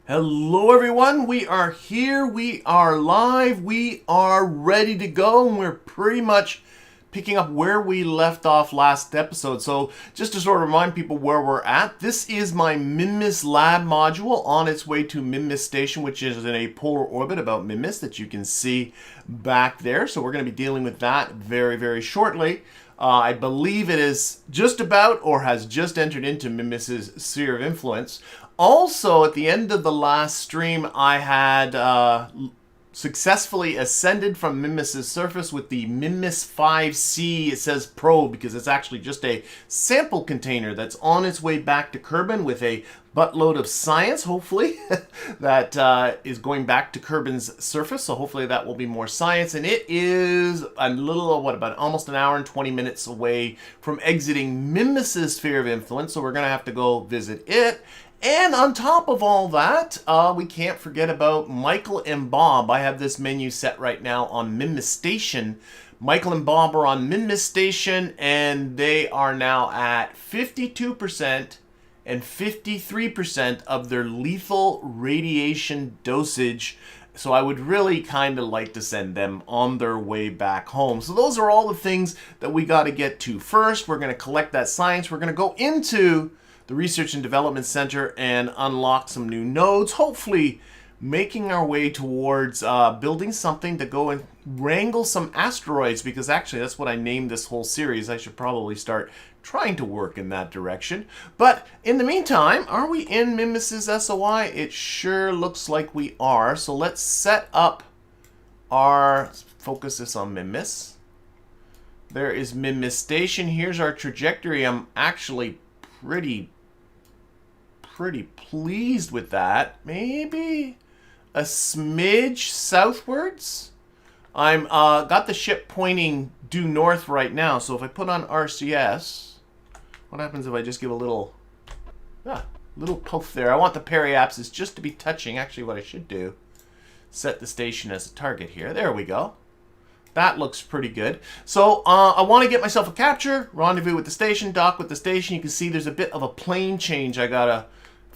Hello everyone, we are here, we are live, we are ready to go, and we're pretty much picking up where we left off last episode. So just to sort of remind people where we're at, this is my Minmus Lab module on its way to Minmus Station, which is in a polar orbit about Minmus that you can see back there. So we're going to be dealing with that very, very shortly. I believe it is just about or has just entered into Minmus's sphere of influence. Also, at the end of the last stream, I had successfully ascended from Minmus's surface with the Minmus 5C. It says probe because it's actually just a sample container that's on its way back to Kerbin with a buttload of science, hopefully, that is going back to Kerbin's surface. So hopefully that will be more science. And it is a little, about almost an hour and 20 minutes away from exiting Minmus's sphere of influence. So we're going to have to go visit it. And on top of all that, we can't forget about Michael and Bob. I have this menu set right now on Minmus Station. Michael and Bob are on Minmus Station, and they are now at 52% and 53% of their lethal radiation dosage. So I would really kind of like to send them on their way back home. So those are all the things that we got to get to first. We're going to collect that science. We're going to go into the Research and Development Center and unlock some new nodes, hopefully making our way towards building something to go and wrangle some asteroids, because actually that's what I named this whole series. I should probably start trying to work in that direction. But in the meantime, are we in Minmus's SOI? It sure looks like we are. So let's set up our, focus this on Minmus. There is Minmus Station. Here's our trajectory. I'm actually pretty pleased with that. Maybe a smidge southwards. I'm got the ship pointing due north right now, so if I put on RCS, what happens if I just give a little puff there? I want the periapsis just to be touching. Actually, what I should do, set the station as a target here. There we go. That looks pretty good. So I want to get myself a capture, rendezvous with the station, dock with the station. You can see there's a bit of a plane change I gotta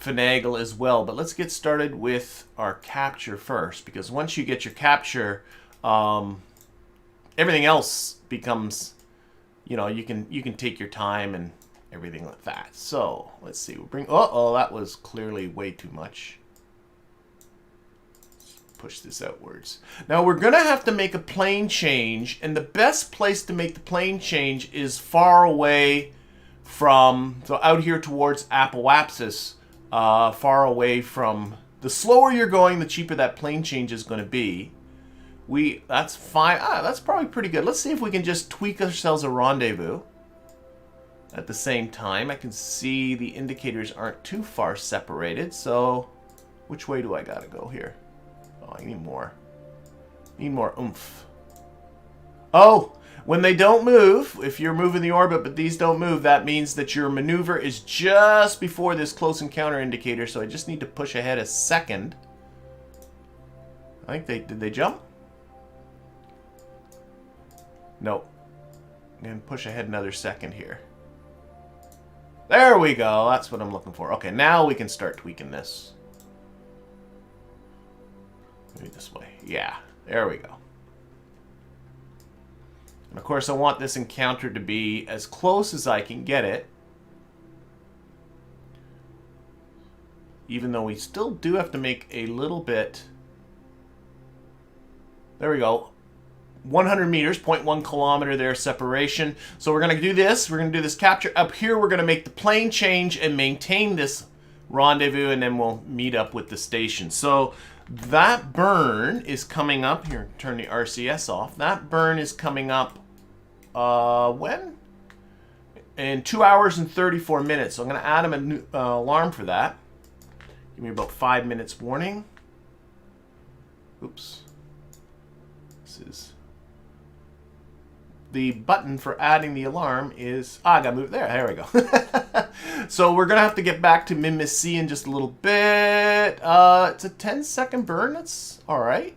finagle as well. But let's get started with our capture first, because once you get your capture, everything else becomes, you know, you can take your time and everything like that. So let's see. We'll bring. Oh, that was clearly way too much. Push this outwards. Now we're gonna have to make a plane change, and the best place to make the plane change is far away from, so out here towards Apoapsis, far away from. The slower you're going, the cheaper that plane change is going to be. That's fine. That's probably pretty good. Let's see if we can just tweak ourselves a rendezvous at the same time. I can see the indicators aren't too far separated, so which way do I gotta go here? Oh, I need more. Need more oomph. Oh, when they don't move, if you're moving the orbit but these don't move, that means that your maneuver is just before this close encounter indicator, so I just need to push ahead a second. I think did they jump? Nope. And push ahead another second here. There we go. That's what I'm looking for. Okay, now we can start tweaking this. Maybe this way. Yeah, there we go. And of course, I want this encounter to be as close as I can get it. Even though we still do have to make a little bit. There we go. 100 meters, 0.1 kilometer there separation. So we're going to do this. We're going to do this capture. Up here, we're going to make the plane change and maintain this rendezvous, and then we'll meet up with the station. So that burn is coming up. Here, turn the RCS off. That burn is coming up, when? In 2 hours and 34 minutes. So I'm going to add him a new alarm for that. Give me about 5 minutes warning. Oops. This is... The button for adding the alarm is... I gotta move there. There we go. So we're going to have to get back to Minmus C in just a little bit. It's a 10-second burn. That's all right.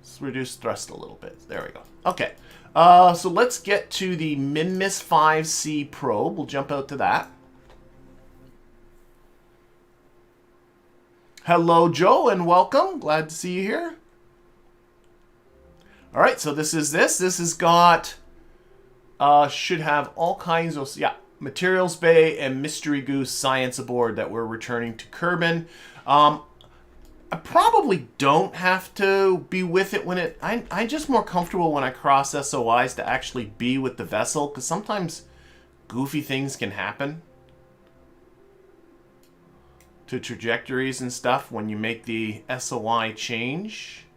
Let's reduce thrust a little bit. There we go. Okay. So let's get to the Minmus 5C probe. We'll jump out to that. Hello, Joe, and welcome. Glad to see you here. All right, so this is this. This has got, should have all kinds of, yeah, Materials Bay and Mystery Goose science aboard that we're returning to Kerbin. I probably don't have to be with it when it... I'm just more comfortable when I cross SOIs to actually be with the vessel, because sometimes goofy things can happen to trajectories and stuff when you make the SOI change.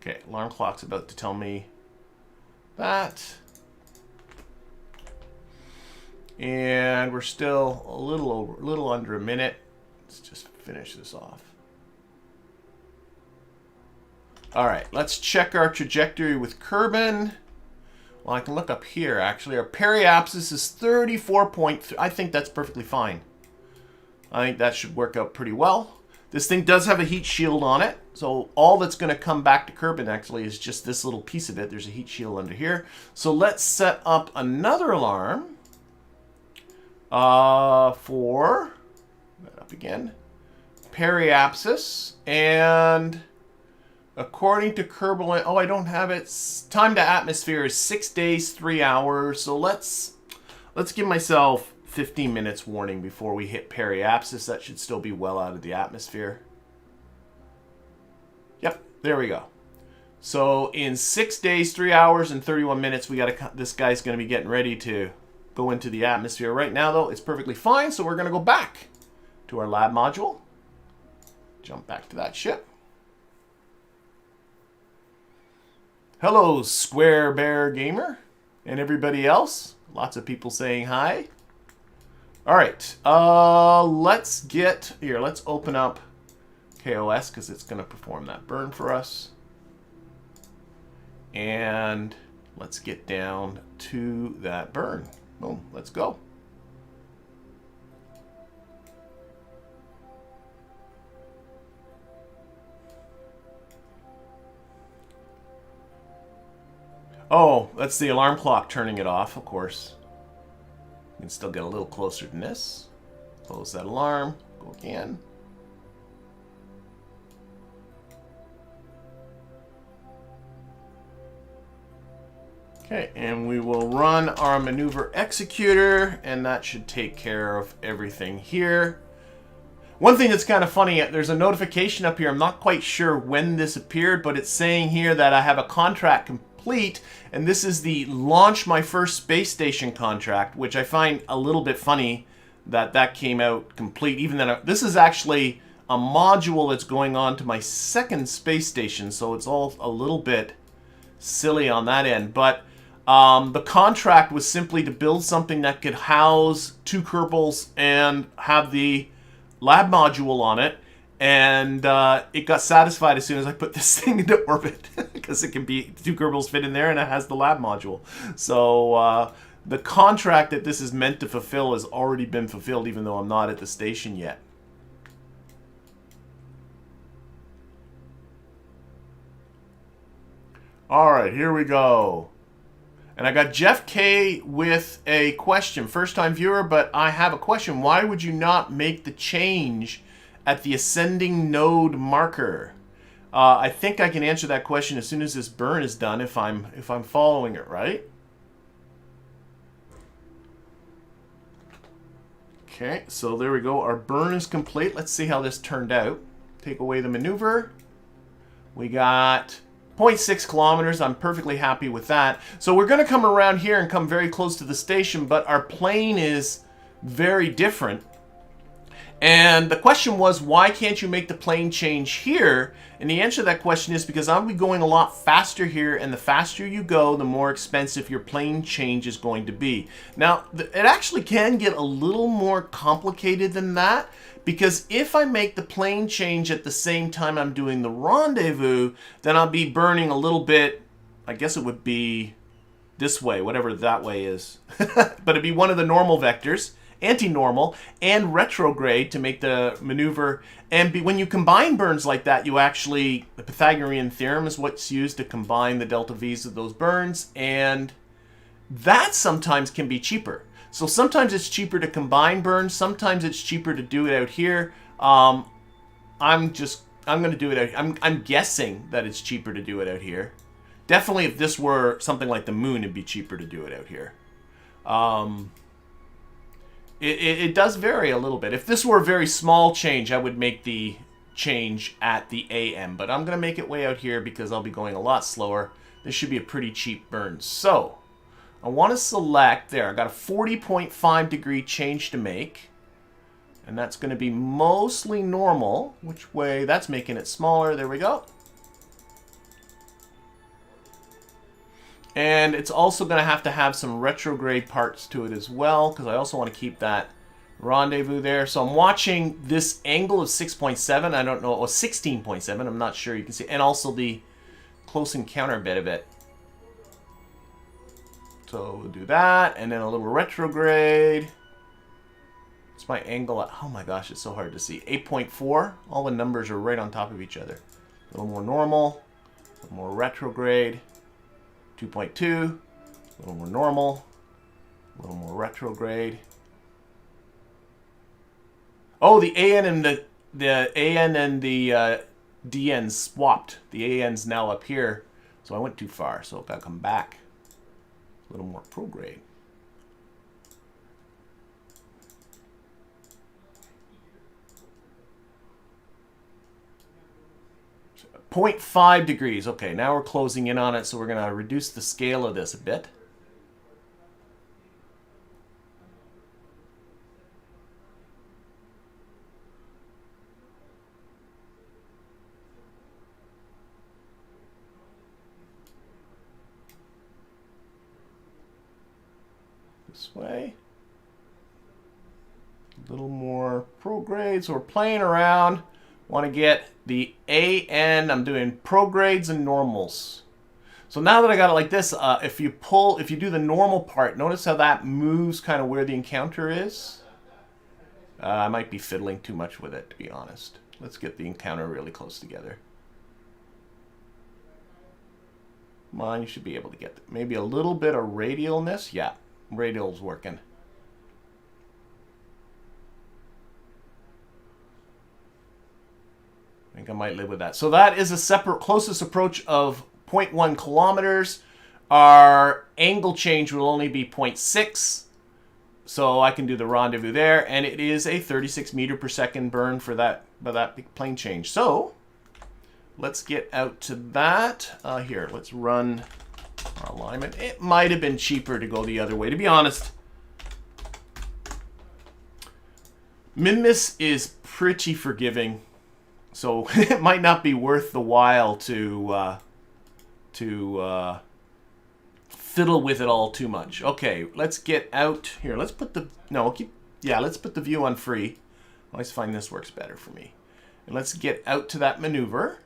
Okay, alarm clock's about to tell me that. And we're still a little under a minute. Let's just finish this off. All right, let's check our trajectory with Kerbin. Well, I can look up here, actually. Our periapsis is 34.3. I think that's perfectly fine. I think that should work out pretty well. This thing does have a heat shield on it, so all that's going to come back to Kerbin, actually, is just this little piece of it. There's a heat shield under here. So let's set up another alarm for, up again, periapsis, and... according to Kerbal, oh, I don't have it. Time to atmosphere is 6 days, 3 hours. So let's give myself 15 minutes warning before we hit periapsis. That should still be well out of the atmosphere. Yep, there we go. So in 6 days, 3 hours, and 31 minutes, this guy's going to be getting ready to go into the atmosphere. Right now, though, it's perfectly fine. So we're going to go back to our lab module. Jump back to that ship. Hello, Square Bear Gamer, and everybody else. Lots of people saying hi. All right, let's open up KOS because it's going to perform that burn for us. And let's get down to that burn. Boom, let's go. Oh, that's the alarm clock turning it off, of course. You can still get a little closer than this. Close that alarm. Go again. Okay, and we will run our maneuver executor, and that should take care of everything here. One thing that's kind of funny, there's a notification up here. I'm not quite sure when this appeared, but it's saying here that I have a contract complete, and this is the launch my first space station contract, which I find a little bit funny that that came out complete. Even though this is actually a module that's going on to my second space station, so it's all a little bit silly on that end. But the contract was simply to build something that could house 2 Kerbals and have the lab module on it, and it got satisfied as soon as I put this thing into orbit because it can be 2 Kerbals fit in there and it has the lab module. So the contract that this is meant to fulfill has already been fulfilled, even though I'm not at the station yet. All right, here we go. And I got Jeff K with a question. First time viewer, but I have a question. Why would you not make the change at the ascending node marker? I think I can answer that question as soon as this burn is done, if I'm following it right. Okay, so there we go. Our burn is complete. Let's see how this turned out. Take away the maneuver. We got 0.6 kilometers. I'm perfectly happy with that. So we're going to come around here and come very close to the station, but our plane is very different. And the question was, why can't you make the plane change here? And the answer to that question is because I'll be going a lot faster here, and the faster you go, the more expensive your plane change is going to be. Now, it actually can get a little more complicated than that, because if I make the plane change at the same time I'm doing the rendezvous, then I'll be burning a little bit. I guess it would be this way, whatever that way is. But it'd be one of the normal vectors, anti-normal, and retrograde to make the maneuver. And when you combine burns like that, you actually, the Pythagorean theorem is what's used to combine the delta V's of those burns, and that sometimes can be cheaper. So sometimes it's cheaper to combine burns, sometimes it's cheaper to do it out here. I'm going to do it out. I'm guessing that it's cheaper to do it out here. Definitely, if this were something like the moon, it'd be cheaper to do it out here. It does vary a little bit. If this were a very small change, I would make the change at the AM. But I'm going to make it way out here because I'll be going a lot slower. This should be a pretty cheap burn. So, I want to select, there, I got a 40.5 degree change to make. And that's going to be mostly normal. Which way? That's making it smaller. There we go. And it's also going to have some retrograde parts to it as well, because I also want to keep that rendezvous there. So I'm watching this angle of 6.7. I don't know, or 16.7. I'm not sure. You can see, and also the close encounter bit of it. So we'll do that, and then a little retrograde. It's my angle at, oh my gosh, it's so hard to see. 8.4. All the numbers are right on top of each other. A little more normal, a little more retrograde. 2.2, a little more normal, a little more retrograde. Oh, the AN and the AN and the DN swapped. The AN's now up here, so I went too far, so I've got to come back. A little more prograde. So 0.5 degrees. Okay, now we're closing in on it, so we're going to reduce the scale of this a bit. This way. A little more prograde, so we're playing around. Want to get the AN, I'm doing progrades and normals. So now that I got it like this, if you do the normal part, notice how that moves kind of where the encounter is. I might be fiddling too much with it, to be honest. Let's get the encounter really close together. Come on, you should be able to get maybe a little bit of radialness. Yeah, radial's working. I think I might live with that. So that is a separate closest approach of 0.1 kilometers. Our angle change will only be 0.6. So I can do the rendezvous there. And it is a 36 meter per second burn for that big plane change. So let's get out to that. Here, let's run our alignment. It might have been cheaper to go the other way, to be honest. Minmus is pretty forgiving. So it might not be worth the while to fiddle with it all too much. Okay, let's get out here. Let's put the let's put the view on free. I always find this works better for me. And let's get out to that maneuver.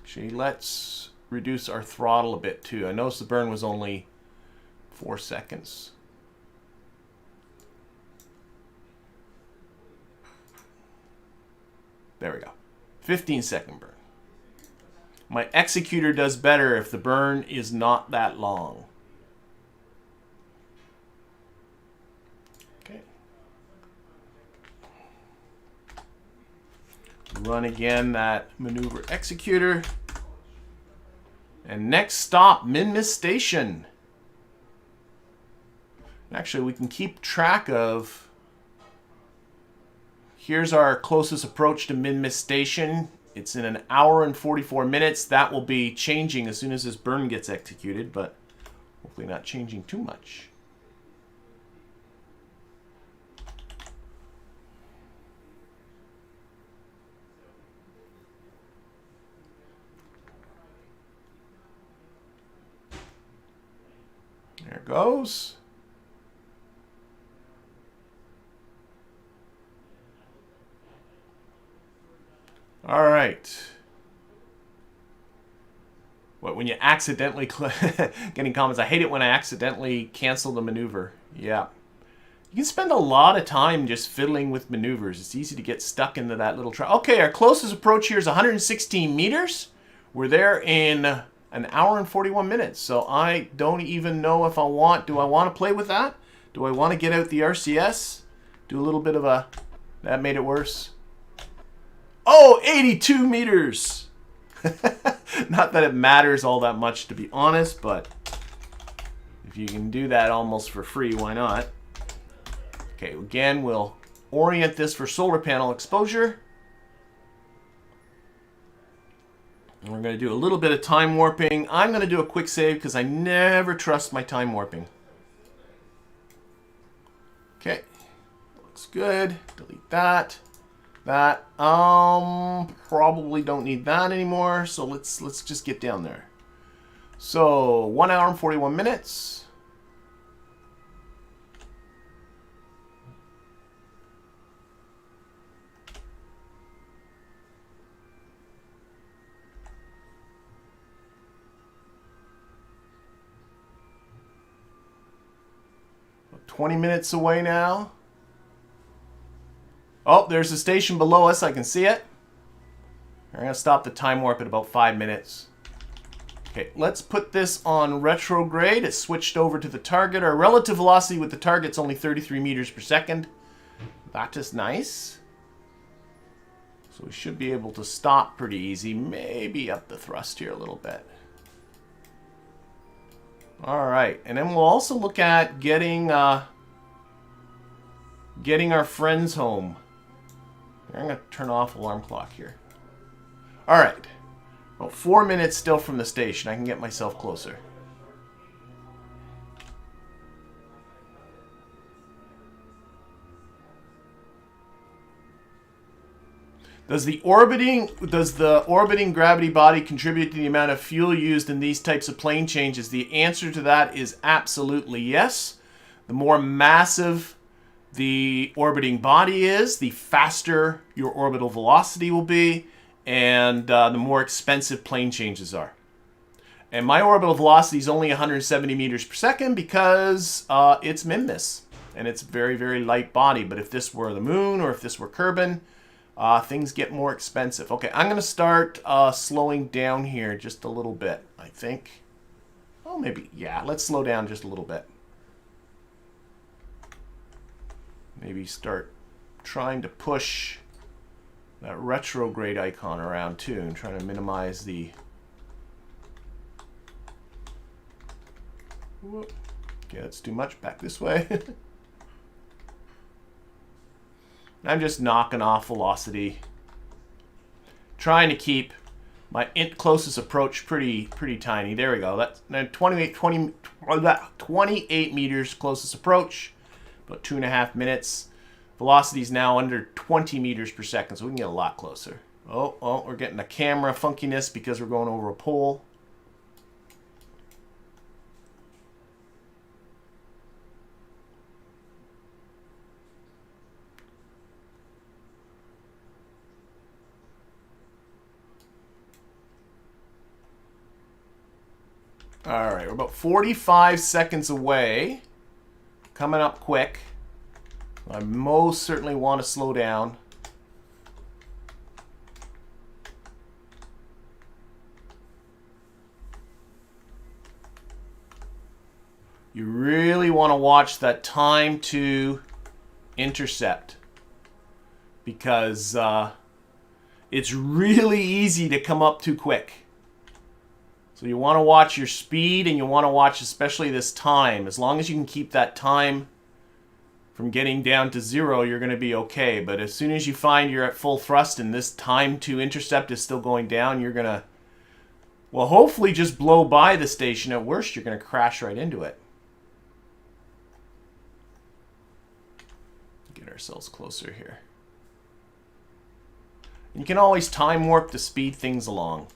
Actually, let's reduce our throttle a bit too. I noticed the burn was only 4 seconds. There we go. 15-second burn. My executor does better if the burn is not that long. Okay. Run again that maneuver executor. And next stop, Minmus Station. Actually, we can keep track of... Here's our closest approach to Minmus Station. It's in 1 hour and 44 minutes. That will be changing as soon as this burn gets executed, but hopefully not changing too much. There it goes. All right. What, when you accidentally getting comments? I hate it when I accidentally cancel the maneuver. Yeah. You can spend a lot of time just fiddling with maneuvers. It's easy to get stuck into that little track. Okay, our closest approach here is 116 meters. We're there in 1 hour and 41 minutes. So I don't even know if do I want to play with that? Do I want to get out the RCS? Do a little bit of a, that made it worse. Oh, 82 meters. Not that it matters all that much, to be honest, but if you can do that almost for free, why not? Okay, again, we'll orient this for solar panel exposure. And we're going to do a little bit of time warping. I'm going to do a quick save because I never trust my time warping. Okay, looks good. Delete that. That probably don't need that anymore. So let's just get down there. So 1 hour and 41 minutes. About 20 minutes away now. Oh, there's a station below us. I can see it. We're going to stop the time warp at about 5 minutes. Okay, let's put this on retrograde. It's switched over to the target. Our relative velocity with the target's only 33 meters per second. That is nice. So we should be able to stop pretty easy. Maybe up the thrust here a little bit. All right, and then we'll also look at getting our friends home. I'm going to turn off alarm clock here. All right. About 4 minutes still from the station. I can get myself closer. Does the orbiting gravity body contribute to the amount of fuel used in these types of plane changes? The answer to that is absolutely yes. The more massive the orbiting body is, the faster your orbital velocity will be, and the more expensive plane changes are. And my orbital velocity is only 170 meters per second because it's Minmus, and it's a very, very light body. But if this were the moon or if this were Kerbin, things get more expensive. Okay, I'm going to start slowing down here just a little bit, I think. Oh, maybe, yeah, let's slow down just a little bit. Maybe start trying to push that retrograde icon around too, and trying to minimize the... Whoop. Okay, that's too much. Back this way. I'm just knocking off velocity. Trying to keep my closest approach pretty tiny. There we go. That's 28 meters closest approach. About 2.5 minutes. Velocity is now under 20 meters per second, so we can get a lot closer. Oh, we're getting a camera funkiness because we're going over a pole. All right, we're about 45 seconds away. Coming up quick. I most certainly want to slow down. You really want to watch that time to intercept, because it's really easy to come up too quick. So you want to watch your speed, and you want to watch especially this time. As long as you can keep that time from getting down to 0, you're going to be okay. But as soon as you find you're at full thrust and this time to intercept is still going down, you're going to, well, hopefully just blow by the station. At worst, you're going to crash right into it. Get ourselves closer here. You can always time warp to speed things along.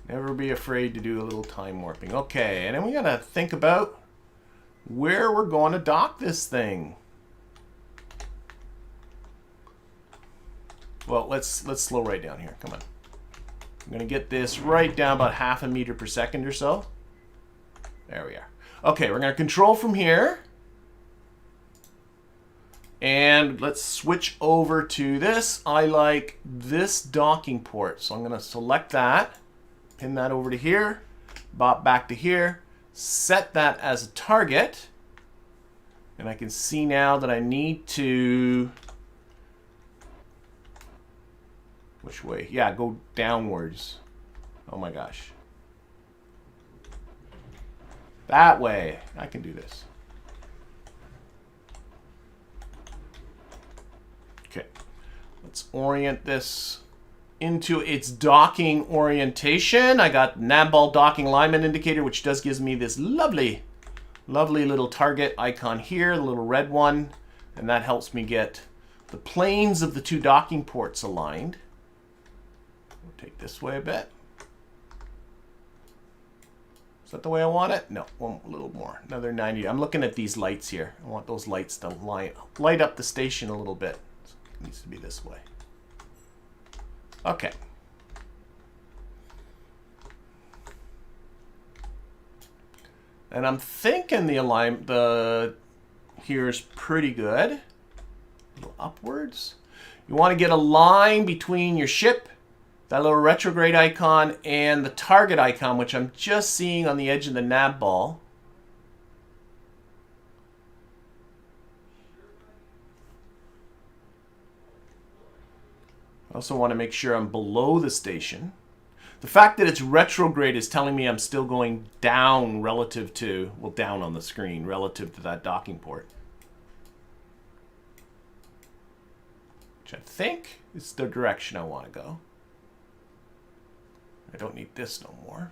Never be afraid to do a little time warping. Okay, and then we got to think about where we're going to dock this thing. Well, let's slow right down here. Come on. I'm going to get this right down about 0.5 meter per second or so. There we are. Okay, we're going to control from here. And let's switch over to this. I like this docking port. So I'm going to select that. Pin that over to here. Bop back to here. Set that as a target. And I can see now that I need to Which way? Yeah, go downwards. Oh my gosh. That way. I can do this. Okay. Let's orient this into its docking orientation. I got Navball docking alignment indicator, which does gives me this lovely little target icon here, the little red one. And that helps me get the planes of the two docking ports aligned. We'll take this way a bit. Is that the way I want it? No, one a little more. Another 90. I'm looking at these lights here. I want those lights to light up the station a little bit. So it needs to be this way. Okay. And I'm thinking the alignment, here's pretty good. A little upwards. You want to get a line between your ship, that little retrograde icon, and the target icon, which I'm just seeing on the edge of the Navball. I also want to make sure I'm below the station. The fact that it's retrograde is telling me I'm still going down relative to, well, down on the screen, relative to that docking port. Which I think is the direction I want to go. I don't need this no more.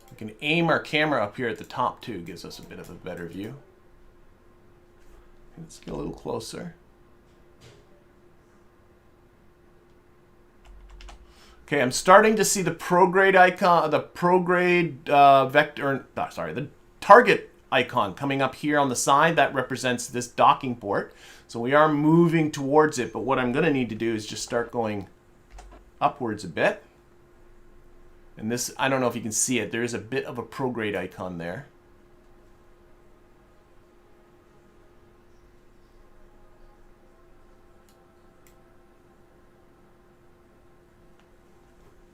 We can aim our camera up here at the top too, gives us a bit of a better view. Let's get a little closer. Okay, I'm starting to see the prograde icon, the prograde vector, sorry, the target icon coming up here on the side. That represents this docking port. So we are moving towards it, but what I'm going to need to do is just start going upwards a bit. And this, I don't know if you can see it, there is a bit of a prograde icon there.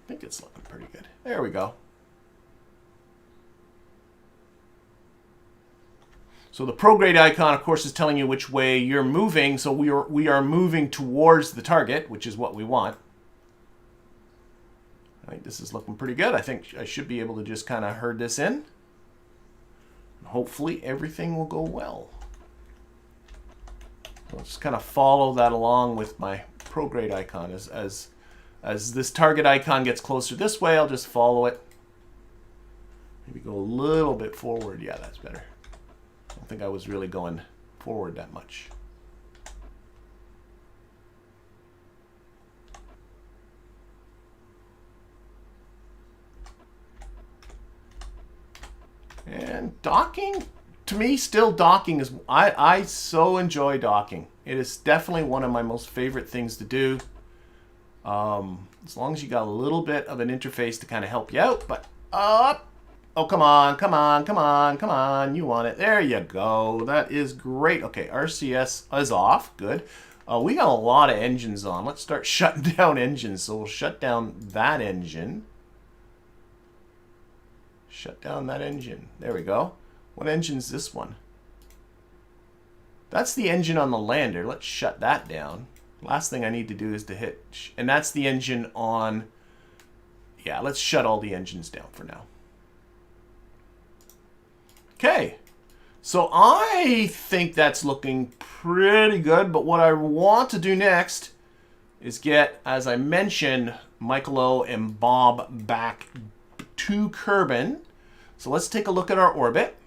I think it's looking pretty good. There we go. So the prograde icon, of course, is telling you which way you're moving. So we are moving towards the target, which is what we want. I think this is looking pretty good. I think I should be able to just kind of herd this in. And hopefully everything will go well. I'll just kind of follow that along with my prograde icon. As this target icon gets closer this way, I'll just follow it. Maybe go a little bit forward. Yeah, that's better. I don't think I was really going forward that much. And docking, to me, still docking is, I so enjoy docking. It is definitely one of my most favorite things to do. As long as you got a little bit of an interface to kind of help you out, but up. Oh, come on, come on, come on, come on. You want it. There you go. That is great. Okay, RCS is off. Good. We got a lot of engines on. Let's start shutting down engines. So we'll shut down that engine. Shut down that engine. There we go. What engine is this one? That's the engine on the lander. Let's shut that down. Last thing I need to do is to hit... And that's the engine on... Yeah, let's shut all the engines down for now. Okay. So I think that's looking pretty good. But what I want to do next is get, as I mentioned, Michael O and Bob back to Kerbin. So let's take a look at our orbit.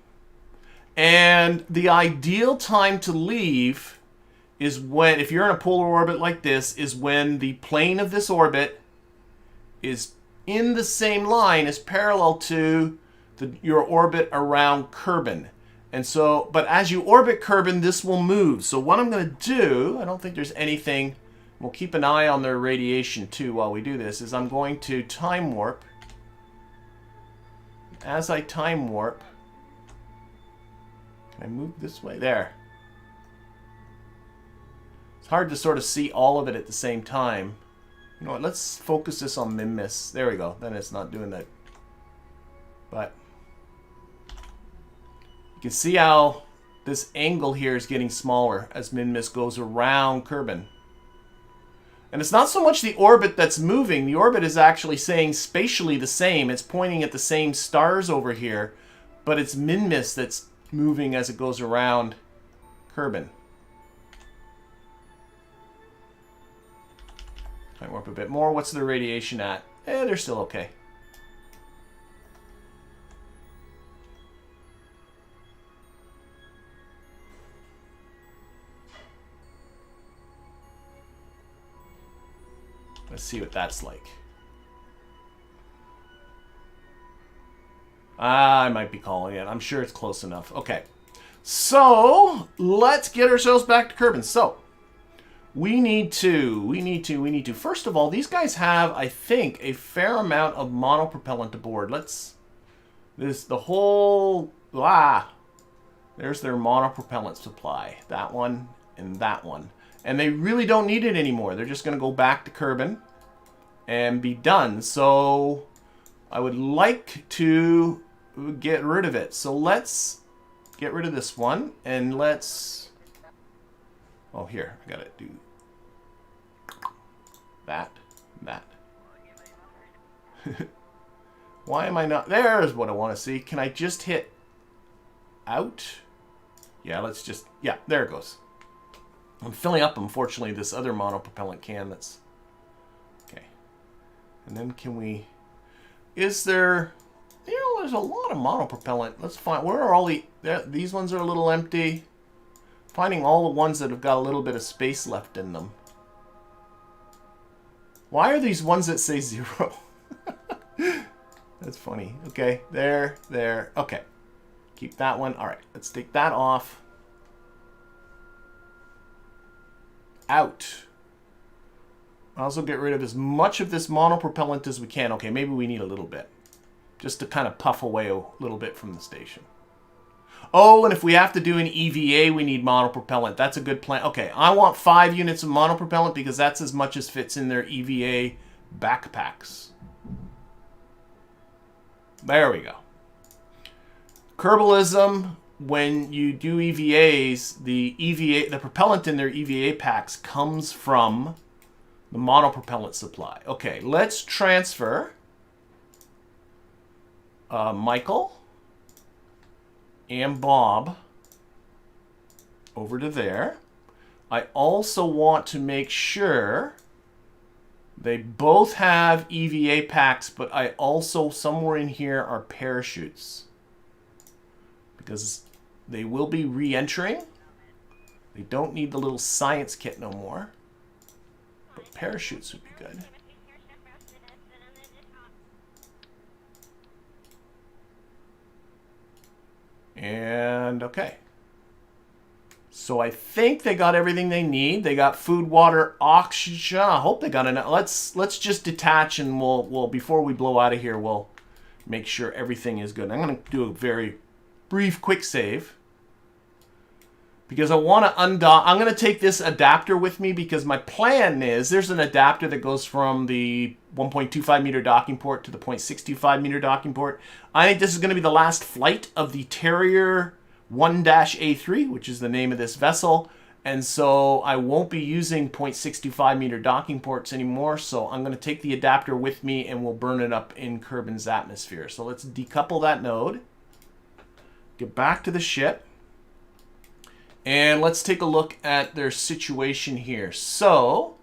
And the ideal time to leave is when, if you're in a polar orbit like this, is when the plane of this orbit is in the same line, is parallel to your orbit around Kerbin. And so, but as you orbit Kerbin, this will move. So what I'm going to do, I don't think there's anything, we'll keep an eye on their radiation too while we do this, is I'm going to time warp. As I time warp, can I move this way? There. It's hard to sort of see all of it at the same time. You know what, let's focus this on Minmus. There we go. Then it's not doing that. But you can see how this angle here is getting smaller as Minmus goes around Kerbin. And it's not so much the orbit that's moving. The orbit is actually saying spatially the same. It's pointing at the same stars over here. But it's Minmus that's moving as it goes around Kerbin. Might warp a bit more. What's their radiation at? They're still okay. Let's see what that's like. I might be calling it. I'm sure it's close enough. Okay. So, let's get ourselves back to Kerbin. So, we need to. First of all, these guys have, I think, a fair amount of monopropellant aboard. There's their monopropellant supply. That one and that one. And they really don't need it anymore. They're just going to go back to Kerbin and be done. So I would like to get rid of it. So let's get rid of this one. And let's... Oh, here. I got to do that. Why am I not... There's what I want to see. Can I just hit out? Yeah, let's just... Yeah, there it goes. I'm filling up, unfortunately, this other monopropellant can that's... Okay. And then can we... Is there... You know, there's a lot of monopropellant. Let's find... Where are all the... These ones are a little empty. Finding all the ones that have got a little bit of space left in them. Why are these ones that say 0? That's funny. Okay, there. Okay. Keep that one. All right, let's take that off. Out. Also get rid of as much of this monopropellant as we can. Okay, maybe we need a little bit. Just to kind of puff away a little bit from the station. Oh, and if we have to do an EVA, we need monopropellant. That's a good plan. Okay, I want 5 units of monopropellant because that's as much as fits in their EVA backpacks. There we go. Kerbalism, when you do EVAs, the propellant in their EVA packs comes from the monopropellant supply. Okay, let's transfer Michael and Bob over to there. I also want to make sure they both have EVA packs, but I also, somewhere in here, are parachutes. Because they will be re-entering. They don't need the little science kit no more. But parachutes would be good. And, okay. So I think they got everything they need. They got food, water, oxygen. I hope they got enough. Let's just detach and we'll before we blow out of here, we'll make sure everything is good. I'm going to do a very brief quick save. Because I want to undock. I'm going to take this adapter with me because my plan is there's an adapter that goes from the 1.25 meter docking port to the 0.625 meter docking port. I think this is going to be the last flight of the Terrier 1-A3, which is the name of this vessel. And so I won't be using 0.625 meter docking ports anymore. So I'm going to take the adapter with me and we'll burn it up in Kerbin's atmosphere. So let's decouple that node. Get back to the ship. And let's take a look at their situation here. So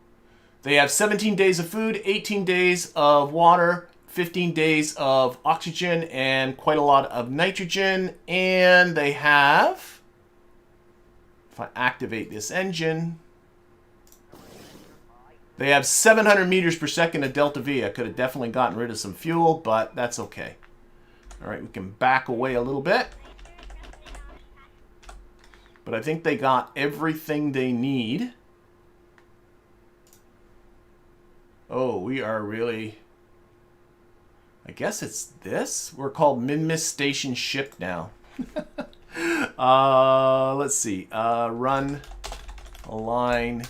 they have 17 days of food, 18 days of water, 15 days of oxygen, and quite a lot of nitrogen. And they have, if I activate this engine, they have 700 meters per second of delta V. I could have definitely gotten rid of some fuel, but that's okay. All right, we can back away a little bit. But I think they got everything they need. Oh, we are really... I guess it's this? We're called Minmus Station ship now. Let's see. Run, align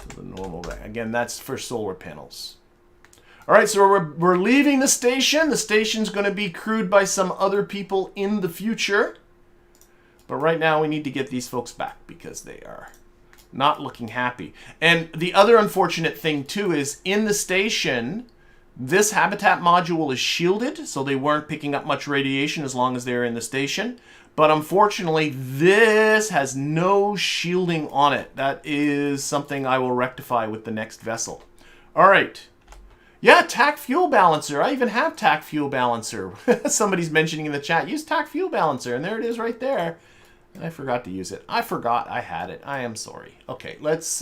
to the normal. Again, that's for solar panels. All right, so we're leaving the station. The station's going to be crewed by some other people in the future. But right now we need to get these folks back because they are Not looking happy. And the other unfortunate thing too is in the station, this habitat module is shielded, so they weren't picking up much radiation as long as they were in the station. But unfortunately, this has no shielding on it. That is something I will rectify with the next vessel. All right. Yeah, TAC Fuel Balancer. I even have TAC Fuel Balancer. Somebody's mentioning in the chat, use TAC Fuel Balancer, and there it is right there. And I forgot to use it. I forgot I had it. I am sorry. Okay, let's...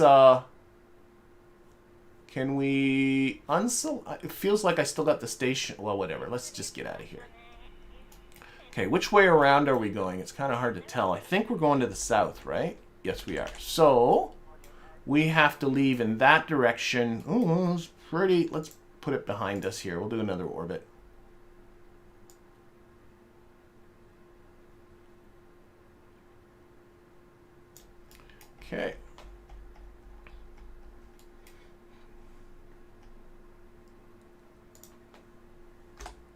Can we unselect? It feels like I still got the station. Well, whatever. Let's just get out of here. Okay, which way around are we going? It's kind of hard to tell. I think we're going to the south, right? Yes, we are. So, we have to leave in that direction. Ooh, it's pretty... Let's put it behind us here. We'll do another orbit. Okay.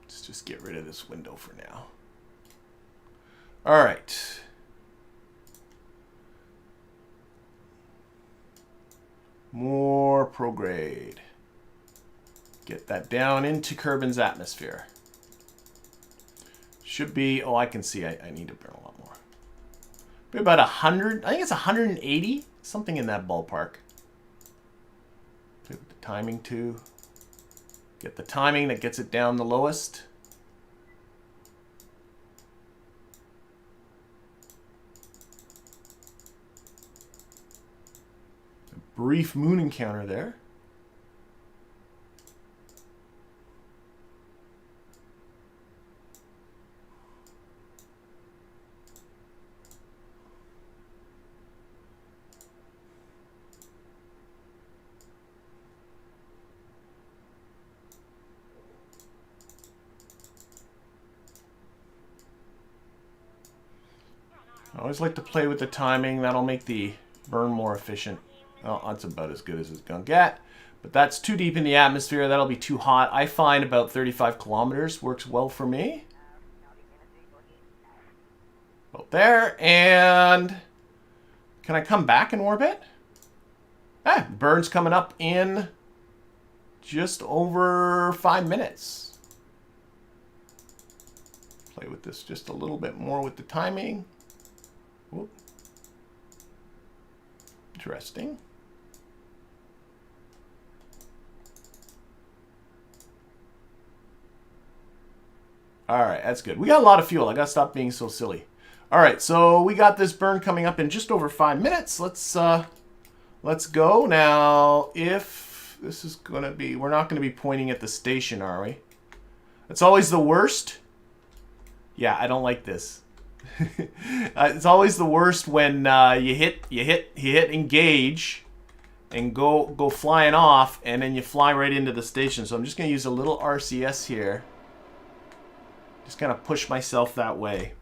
Let's just get rid of this window for now. All right. More prograde. Get that down into Kerbin's atmosphere. Should be, oh, I can see I need to burn a lot more. Be about 100, I think it's 180, something in that ballpark. Play with the timing too. Get the timing that gets it down the lowest. A brief moon encounter there. I always like to play with the timing. That'll make the burn more efficient. Well, that's about as good as it's going to get. But that's too deep in the atmosphere. That'll be too hot. I find about 35 kilometers works well for me. About there. And can I come back in orbit? Ah, burn's coming up in just over 5 minutes. Play with this just a little bit more with the timing. Whoop. Interesting. All right, that's good. We got a lot of fuel. I got to stop being so silly. All right, so we got this burn coming up in just over 5 minutes. Let's go. Now, if this is going to be... We're not going to be pointing at the station, are we? It's always the worst. Yeah, I don't like this. It's always the worst when you hit engage and go flying off, and then you fly right into the station. So I'm just going to use a little RCS here. Just kind of push myself that way.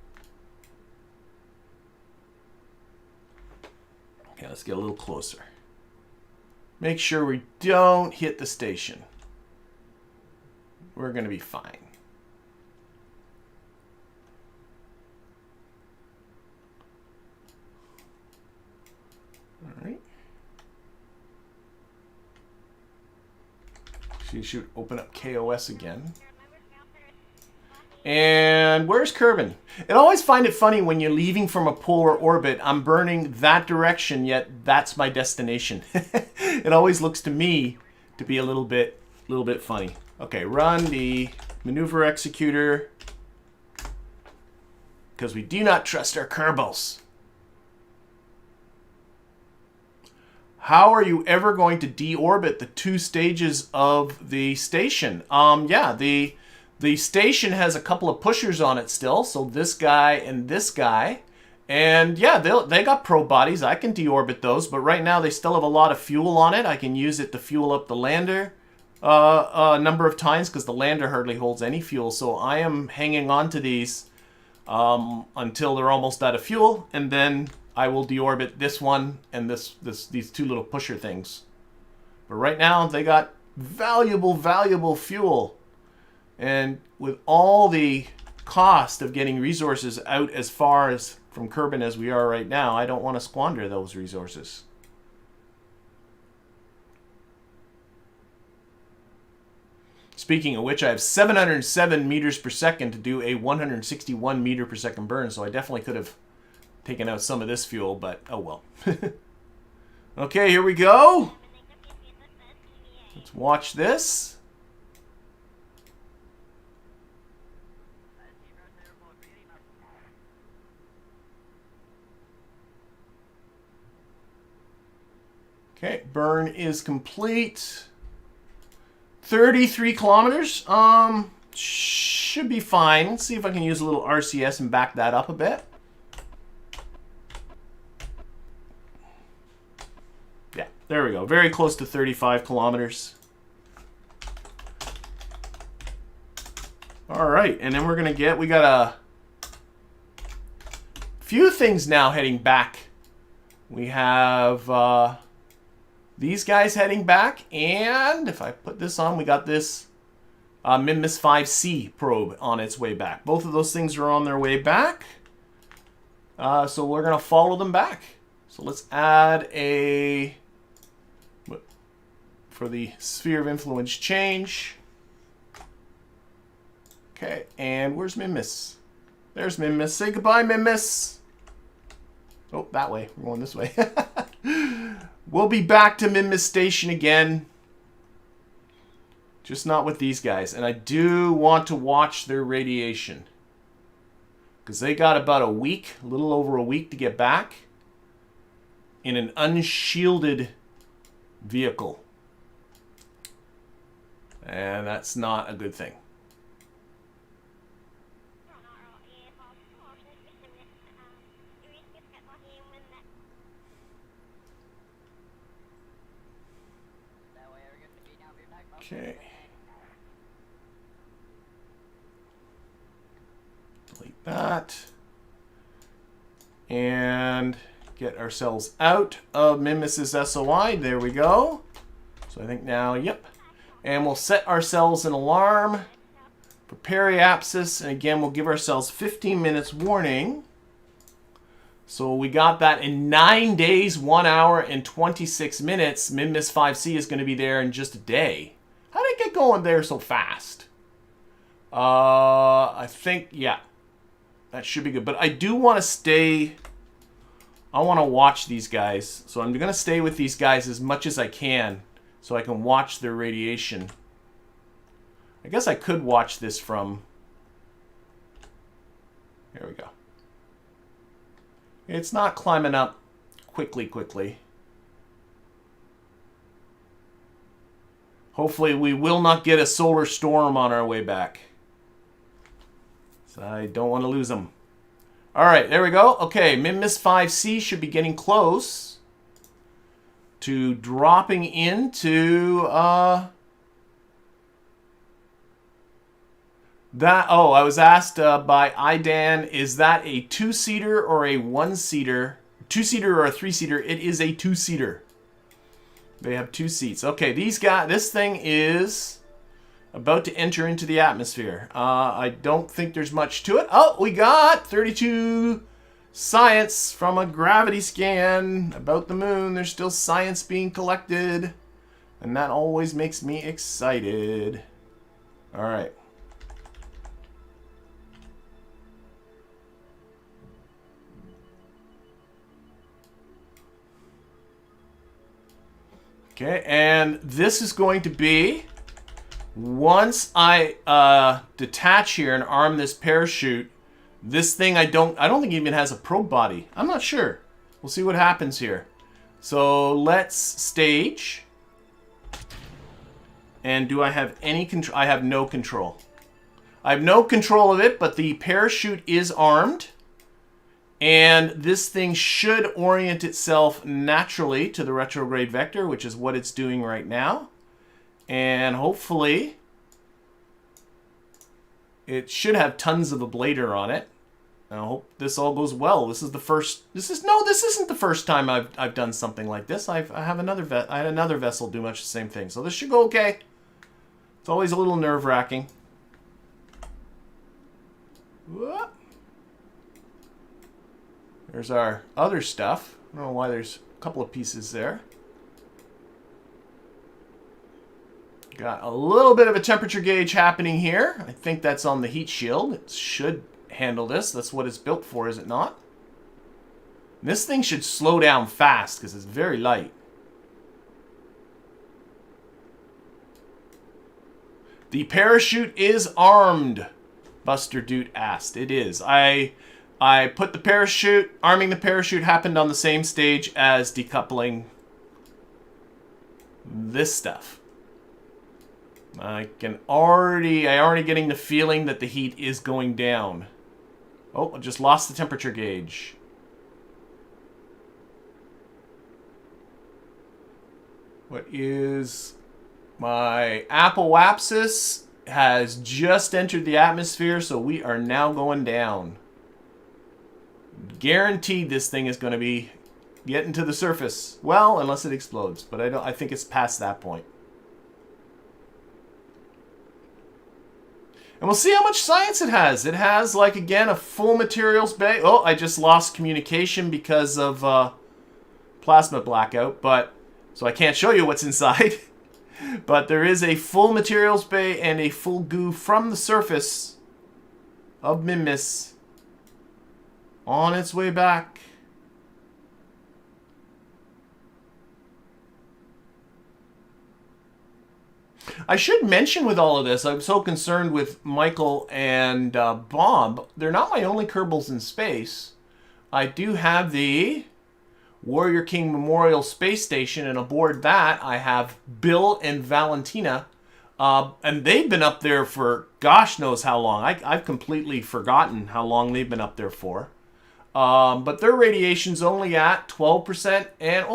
Okay, let's get a little closer. Make sure we don't hit the station. We're going to be fine. All right. So you should open up KOS again. And where's Kerbin? I always find it funny when you're leaving from a polar orbit. I'm burning that direction, yet that's my destination. It always looks to me to be a little bit funny. Okay, run the maneuver executor because we do not trust our Kerbals. How are you ever going to deorbit the 2 stages of the station? Yeah, the station has a couple of pushers on it still, so this guy and this guy. And yeah, they got probe bodies. I can deorbit those, but right now they still have a lot of fuel on it. I can use it to fuel up the lander a number of times because the lander hardly holds any fuel. So I am hanging on to these until they're almost out of fuel, and then I will deorbit this one and these 2 little pusher things. But right now they got valuable fuel. And with all the cost of getting resources out as far as from Kerbin as we are right now, I don't want to squander those resources. Speaking of which, I have 707 meters per second to do a 161 meter per second burn, so I definitely could have taken out some of this fuel, but oh well. Okay, here we go. Let's watch this. Okay, burn is complete. 33 kilometers. Should be fine. Let's see if I can use a little RCS and back that up a bit. Yeah, there we go. Very close to 35 kilometers. All right, and then we're gonna we got a few things now heading back. We have these guys heading back, and if I put this on, we got this Minmus 5C probe on its way back. Both of those things are on their way back, so we're gonna follow them back. So let's add a for the sphere of influence change. Okay, and where's Minmus? There's Minmus. Say goodbye, Minmus. Oh, that way. We're going this way. We'll be back to Minmus Station again. Just not with these guys. And I do want to watch their radiation. Because they got about a week, a little over a week to get back. In an unshielded vehicle. And that's not a good thing. Okay. Delete that. And get ourselves out of Minmus's SOI. There we go. So I think now, yep. And we'll set ourselves an alarm for periapsis. And again, we'll give ourselves 15 minutes warning. So we got that in 9 days, 1 hour, and 26 minutes. Minmus 5C is going to be there in just a day. How did it get going there so fast? I think, yeah. That should be good. But I do want to stay... I want to watch these guys. So I'm going to stay with these guys as much as I can. So I can watch their radiation. I guess I could watch this from... Here we go. It's not climbing up quickly. Hopefully we will not get a solar storm on our way back. So I don't want to lose them. Alright, there we go. Okay, Minmus 5C should be getting close to dropping into that. Oh, I was asked by IDAN, is that a 2-seater or a 1-seater? 2-seater or a 3-seater? It is a 2-seater. They have 2 seats. Okay, this thing is about to enter into the atmosphere. I don't think there's much to it. Oh, we got 32 science from a gravity scan about the moon. There's still science being collected. And that always makes me excited. All right. Okay, and this is going to be, once I detach here and arm this parachute, this thing I don't think it even has a probe body. I'm not sure. We'll see what happens here. So let's stage. And do I have any control? I have no control. I have no control of it, but the parachute is armed. And this thing should orient itself naturally to the retrograde vector, which is what it's doing right now. And hopefully, it should have tons of ablator on it. I hope this all goes well. This is the first. This isn't the first time I've done something like this. I had another vessel do much the same thing. So this should go okay. It's always a little nerve-wracking. Whoop. There's our other stuff. I don't know why there's a couple of pieces there. Got a little bit of a temperature gauge happening here. I think that's on the heat shield. It should handle this. That's what it's built for, is it not? This thing should slow down fast because it's very light. The parachute is armed, Buster Dude asked. It is. I put the parachute, arming the parachute happened on the same stage as decoupling this stuff. I already getting the feeling that the heat is going down. Oh, I just lost the temperature gauge. What is my apoapsis has just entered the atmosphere, so we are now going down. Guaranteed this thing is going to be getting to the surface. Well, unless it explodes, but I think it's past that point. And we'll see how much science it has. It has, like, again, a full materials bay. Oh, I just lost communication because of plasma blackout, but so I can't show you what's inside. But there is a full materials bay and a full goo from the surface of Minmus on its way back. I should mention with all of this, I'm so concerned with Michael and Bob. They're not my only Kerbals in space. I do have the Warrior King Memorial Space Station, and aboard that I have Bill and Valentina. And they've been up there for gosh knows how long. I've completely forgotten how long they've been up there for. But their radiation's only at 12%, and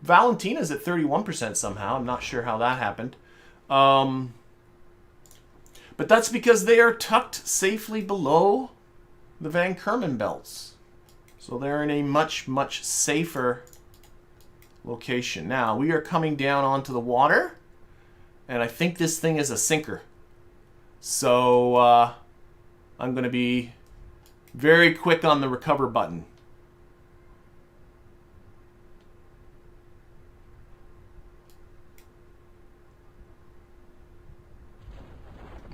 Valentina's at 31% somehow. I'm not sure how that happened. But that's because they are tucked safely below the Van Kerman belts. So they're in a much, much safer location. Now, we are coming down onto the water, and I think this thing is a sinker. So I'm going to be very quick on the recover button.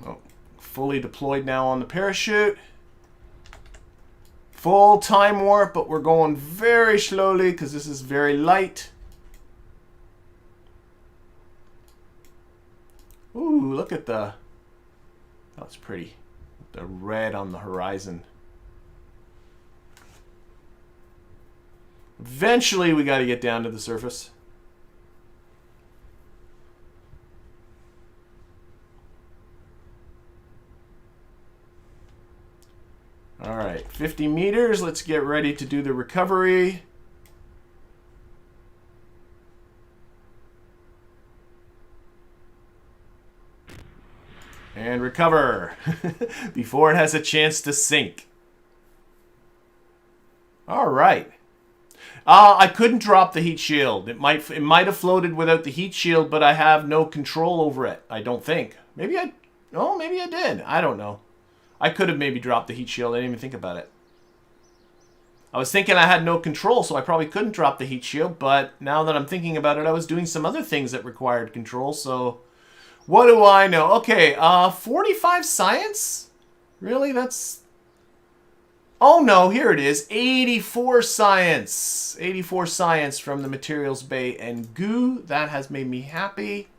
Oh, fully deployed now on the parachute. Full time warp, but we're going very slowly because this is very light. Ooh, look at the... That's pretty. The red on the horizon. Eventually, we got to get down to the surface. All right, 50 meters. Let's get ready to do the recovery. And recover before it has a chance to sink. All right. I couldn't drop the heat shield. It might have floated without the heat shield, but I have no control over it. I don't think. Maybe I did. I don't know. I could have maybe dropped the heat shield. I didn't even think about it. I was thinking I had no control, so I probably couldn't drop the heat shield. But now that I'm thinking about it, I was doing some other things that required control. So what do I know? Okay, 45 science? Really? That's... Oh no, here it is. 84 science. 84 science from the materials bay and goo. That has made me happy.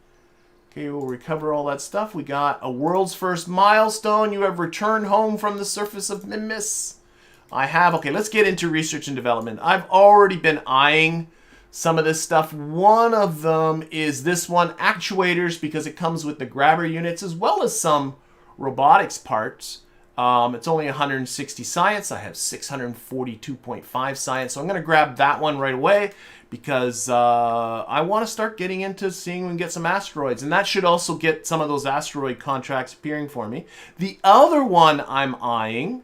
Okay, we'll recover all that stuff. We got a world's first milestone. You have returned home from the surface of Minmus. I have. Okay, let's get into research and development. I've already been eyeing some of this stuff. One of them is this one, actuators, because it comes with the grabber units as well as some robotics parts. It's only 160 science. I have 642.5 science. So I'm going to grab that one right away because I want to start getting into seeing if we can get some asteroids. And that should also get some of those asteroid contracts appearing for me. The other one I'm eyeing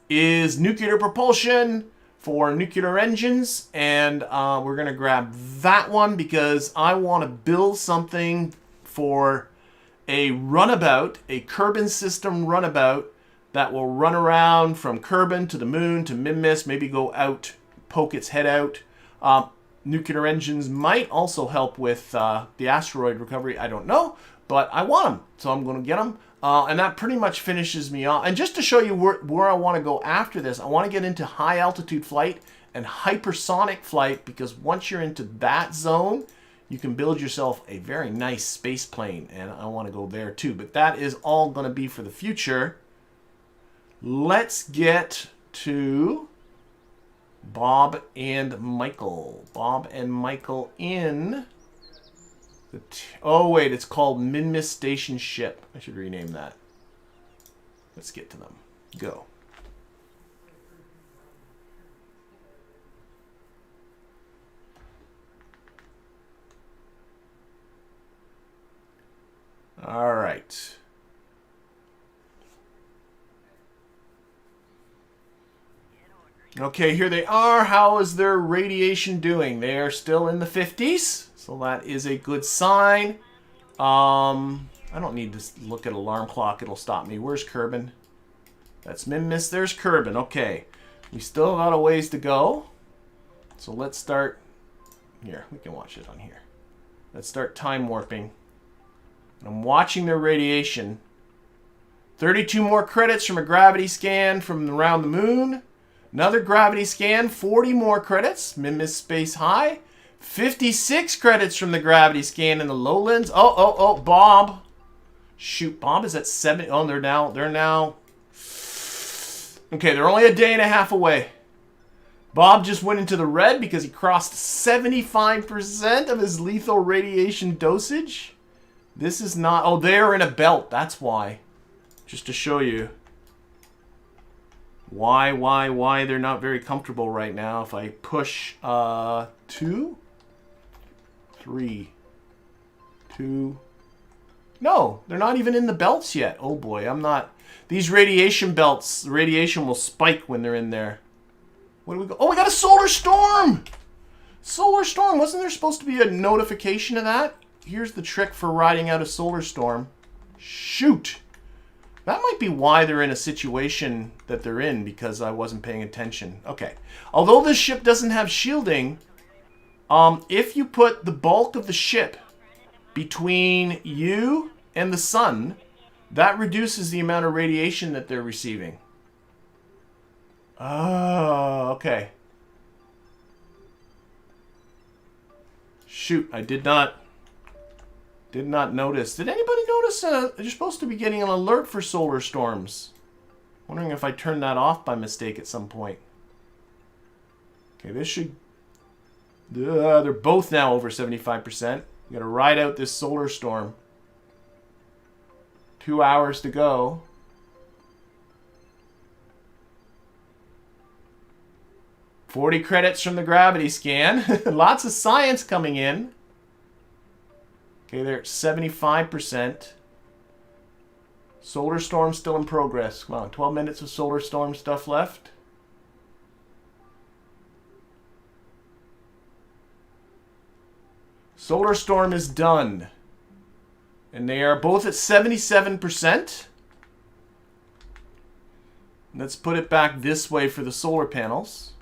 is nuclear propulsion for nuclear engines. And we're going to grab that one because I want to build something for a runabout, a Kerbin system runabout, that will run around from Kerbin to the moon to Minmus, maybe go out, poke its head out. nuclear engines might also help with the asteroid recovery. I don't know, but I want them, so I'm going to get them. And that pretty much finishes me off. And just to show you where I want to go after this, I want to get into high altitude flight and hypersonic flight, because once you're into that zone, you can build yourself a very nice space plane, and I want to go there too. But that is all going to be for the future. Let's get to Bob and Michael. Bob and Michael in the oh wait, it's called Minmus Station ship. I should rename that. Let's get to them. Go. All right. Okay, here they are. How is their radiation doing? They are still in the 50s, so that is a good sign. I don't need to look at alarm clock. It'll stop me. Where's Kerbin? That's Minmus. There's Kerbin. Okay. We still got a ways to go. So let's start. Here, we can watch it on here. Let's start time warping. I'm watching their radiation. 32 more credits from a gravity scan from around the moon. Another gravity scan, 40 more credits. Minmus Space High. 56 credits from the gravity scan in the lowlands. Oh, Bob. Shoot, Bob is at 70. Oh, they're now. Okay, they're only a day and a half away. Bob just went into the red because he crossed 75% of his lethal radiation dosage. This is not... Oh, they're in a belt. That's why. Just to show you why they're not very comfortable right now. If I push 2, 3, 2... No, they're not even in the belts yet. Oh boy, I'm not... These radiation belts, the radiation will spike when they're in there. Where do we go? Oh, we got a solar storm! Solar storm. Wasn't there supposed to be a notification of that? Here's the trick for riding out a solar storm. Shoot! That might be why they're in a situation that they're in, because I wasn't paying attention. Okay. Although this ship doesn't have shielding, if you put the bulk of the ship between you and the sun, that reduces the amount of radiation that they're receiving. Oh, okay. Shoot, I did not notice. Did anybody notice you're supposed to be getting an alert for solar storms? Wondering if I turned that off by mistake at some point. Okay, this should... they're both now over 75%. We gotta ride out this solar storm. 2 hours to go. $40 credits from the gravity scan. Lots of science coming in. Okay, they're at 75%. Solar storm still in progress. Come on, 12 minutes of solar storm stuff left. Solar storm is done. And they are both at 77%. Let's put it back this way for the solar panels.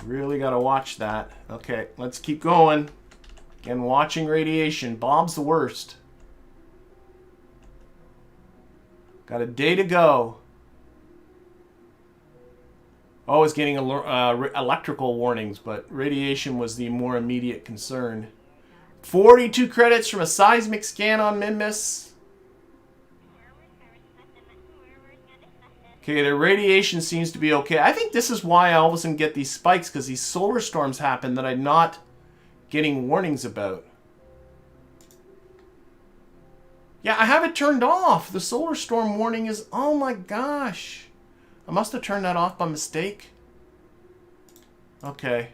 Really got to watch that. Okay, let's keep going. Again, watching radiation. Bob's the worst. Got a day to go. Oh, it's getting electrical warnings, but radiation was the more immediate concern. 42 credits from a seismic scan on Minmus. Okay, their radiation seems to be okay. I think this is why I all of a sudden get these spikes, because these solar storms happen that I'm not getting warnings about. Yeah, I have it turned off. The solar storm warning is... Oh my gosh. I must have turned that off by mistake. Okay.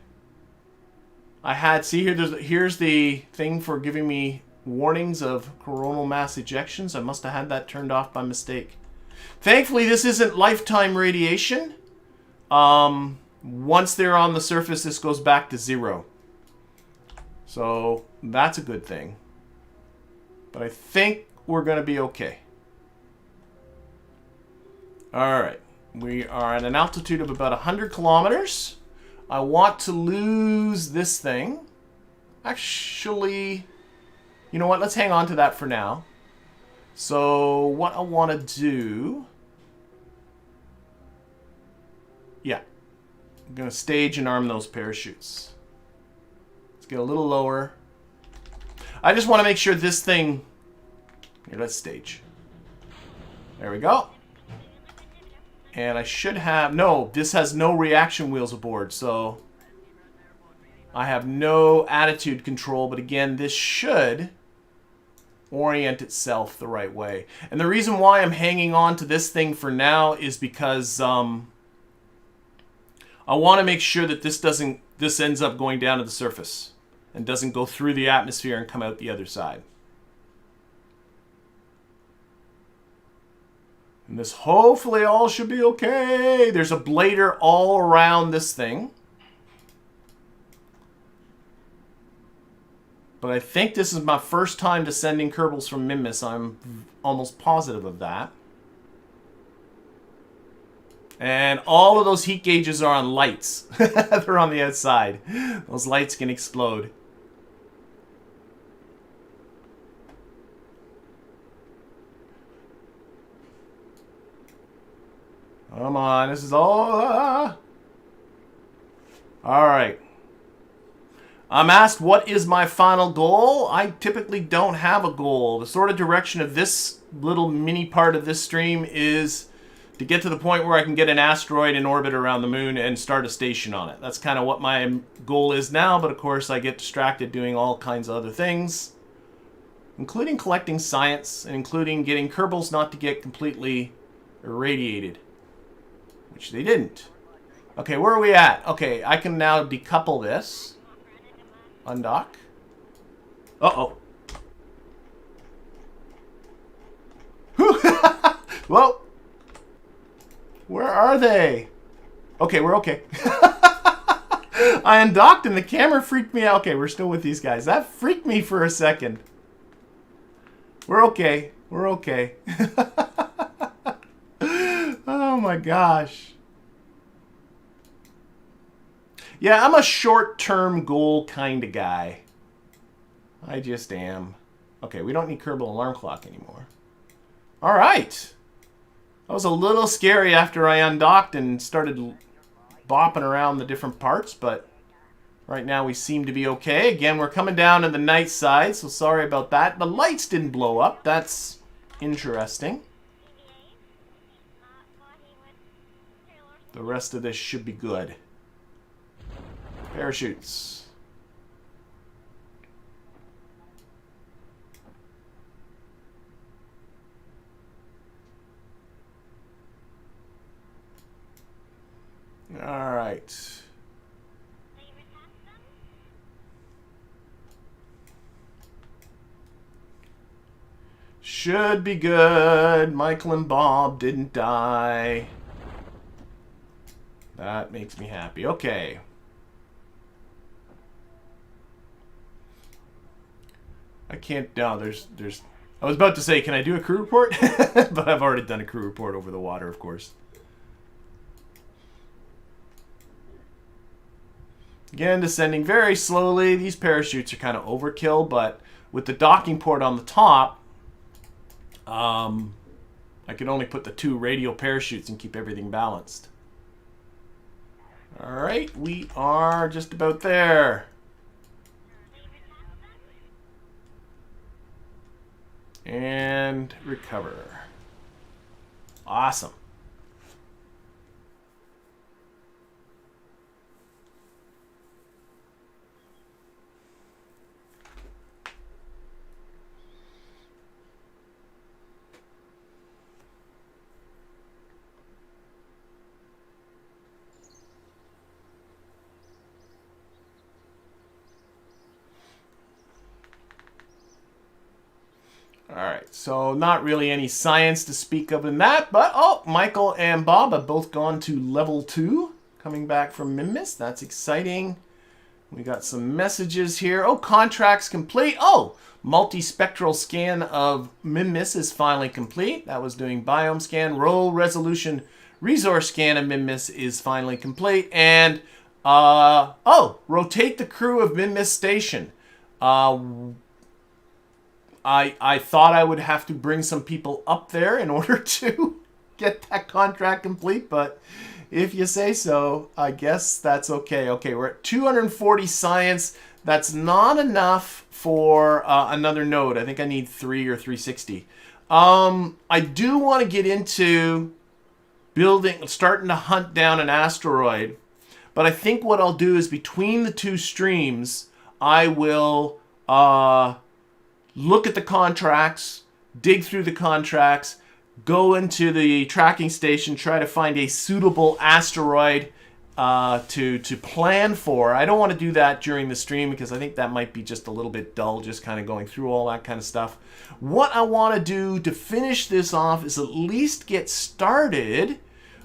I had... See, here's the thing for giving me warnings of coronal mass ejections. I must have had that turned off by mistake. Thankfully, this isn't lifetime radiation. Once they're on the surface, this goes back to 0. So, that's a good thing. But I think we're going to be okay. Alright. We are at an altitude of about 100 kilometers. I want to lose this thing. Actually, you know what? Let's hang on to that for now. So what I want to do... Yeah. I'm going to stage and arm those parachutes. Let's get a little lower. I just want to make sure this thing... Here, let's stage. There we go. And I should have... No, this has no reaction wheels aboard, so... I have no attitude control, but again, this should orient itself the right way. And the reason why I'm hanging on to this thing for now is because I want to make sure that this ends up going down to the surface and doesn't go through the atmosphere and come out the other side. And this hopefully all should be okay. There's a blader all around this thing. But I think this is my first time descending Kerbals from Minmus. I'm almost positive of that. And all of those heat gauges are on lights. They're on the outside. Those lights can explode. Come on, this is all... Alright. I'm asked, what is my final goal? I typically don't have a goal. The sort of direction of this little mini part of this stream is to get to the point where I can get an asteroid in orbit around the moon and start a station on it. That's kind of what my goal is now, but of course I get distracted doing all kinds of other things, including collecting science and including getting Kerbals not to get completely irradiated, which they didn't. Okay, where are we at? Okay, I can now decouple this. Undock. Uh-oh. Whoa. Where are they? Okay, we're okay. I undocked and the camera freaked me out. Okay, we're still with these guys. That freaked me for a second. We're okay. We're okay. Oh my gosh. Yeah, I'm a short-term goal kind of guy. I just am. Okay, we don't need Kerbal alarm clock anymore. All right. That was a little scary after I undocked and started bopping around the different parts, but right now we seem to be okay. Again, we're coming down to the night side, so sorry about that. The lights didn't blow up. That's interesting. The rest of this should be good. Parachutes. All right. Should be good. Michael and Bob didn't die. That makes me happy. Okay. I can't, no, there's, I was about to say, can I do a crew report? But I've already done a crew report over the water, of course. Again, descending very slowly. These parachutes are kind of overkill, but with the docking port on the top, I can only put the 2 radial parachutes and keep everything balanced. All right, we are just about there. And recover. Awesome. Alright, so not really any science to speak of in that, but oh, Michael and Bob have both gone to level 2, coming back from Minmus. That's exciting. We got some messages here. Oh, contracts complete. Oh, multispectral scan of Minmus is finally complete. That was doing biome scan, roll resolution resource scan of Minmus is finally complete. And, rotate the crew of Minmus Station. I thought I would have to bring some people up there in order to get that contract complete, but if you say so, I guess that's okay. Okay, we're at 240 science. That's not enough for another node. I think I need 3 or 360. I do want to get into starting to hunt down an asteroid, but I think what I'll do is between the two streams, I will look at the contracts, dig through the contracts, go into the tracking station, try to find a suitable asteroid to plan for. I don't want to do that during the stream because I think that might be just a little bit dull, just kind of going through all that kind of stuff. What I want to do to finish this off is at least get started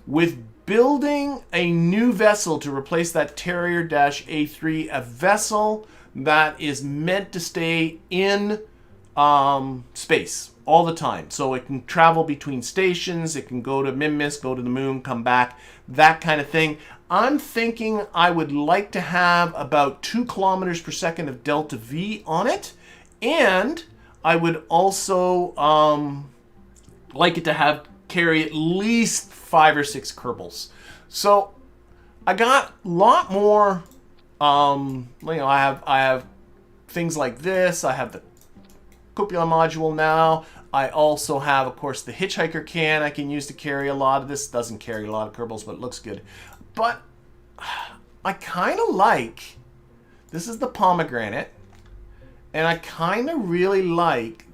with building a new vessel to replace that Terrier-A3, a vessel that is meant to stay in space all the time. So it can travel between stations, it can go to Minmus, go to the moon, come back, that kind of thing. I'm thinking I would like to have about 2 kilometers per second of delta V on it, and I would also like it to carry at least 5 or 6 Kerbals. So I got a lot more. I have things like this. I have the cupola module now. I also have, of course, the hitchhiker can I can use to carry a lot of this. Doesn't carry a lot of Kerbals, but it looks good. But I kind of like, this is the pomegranate, and I kind of really like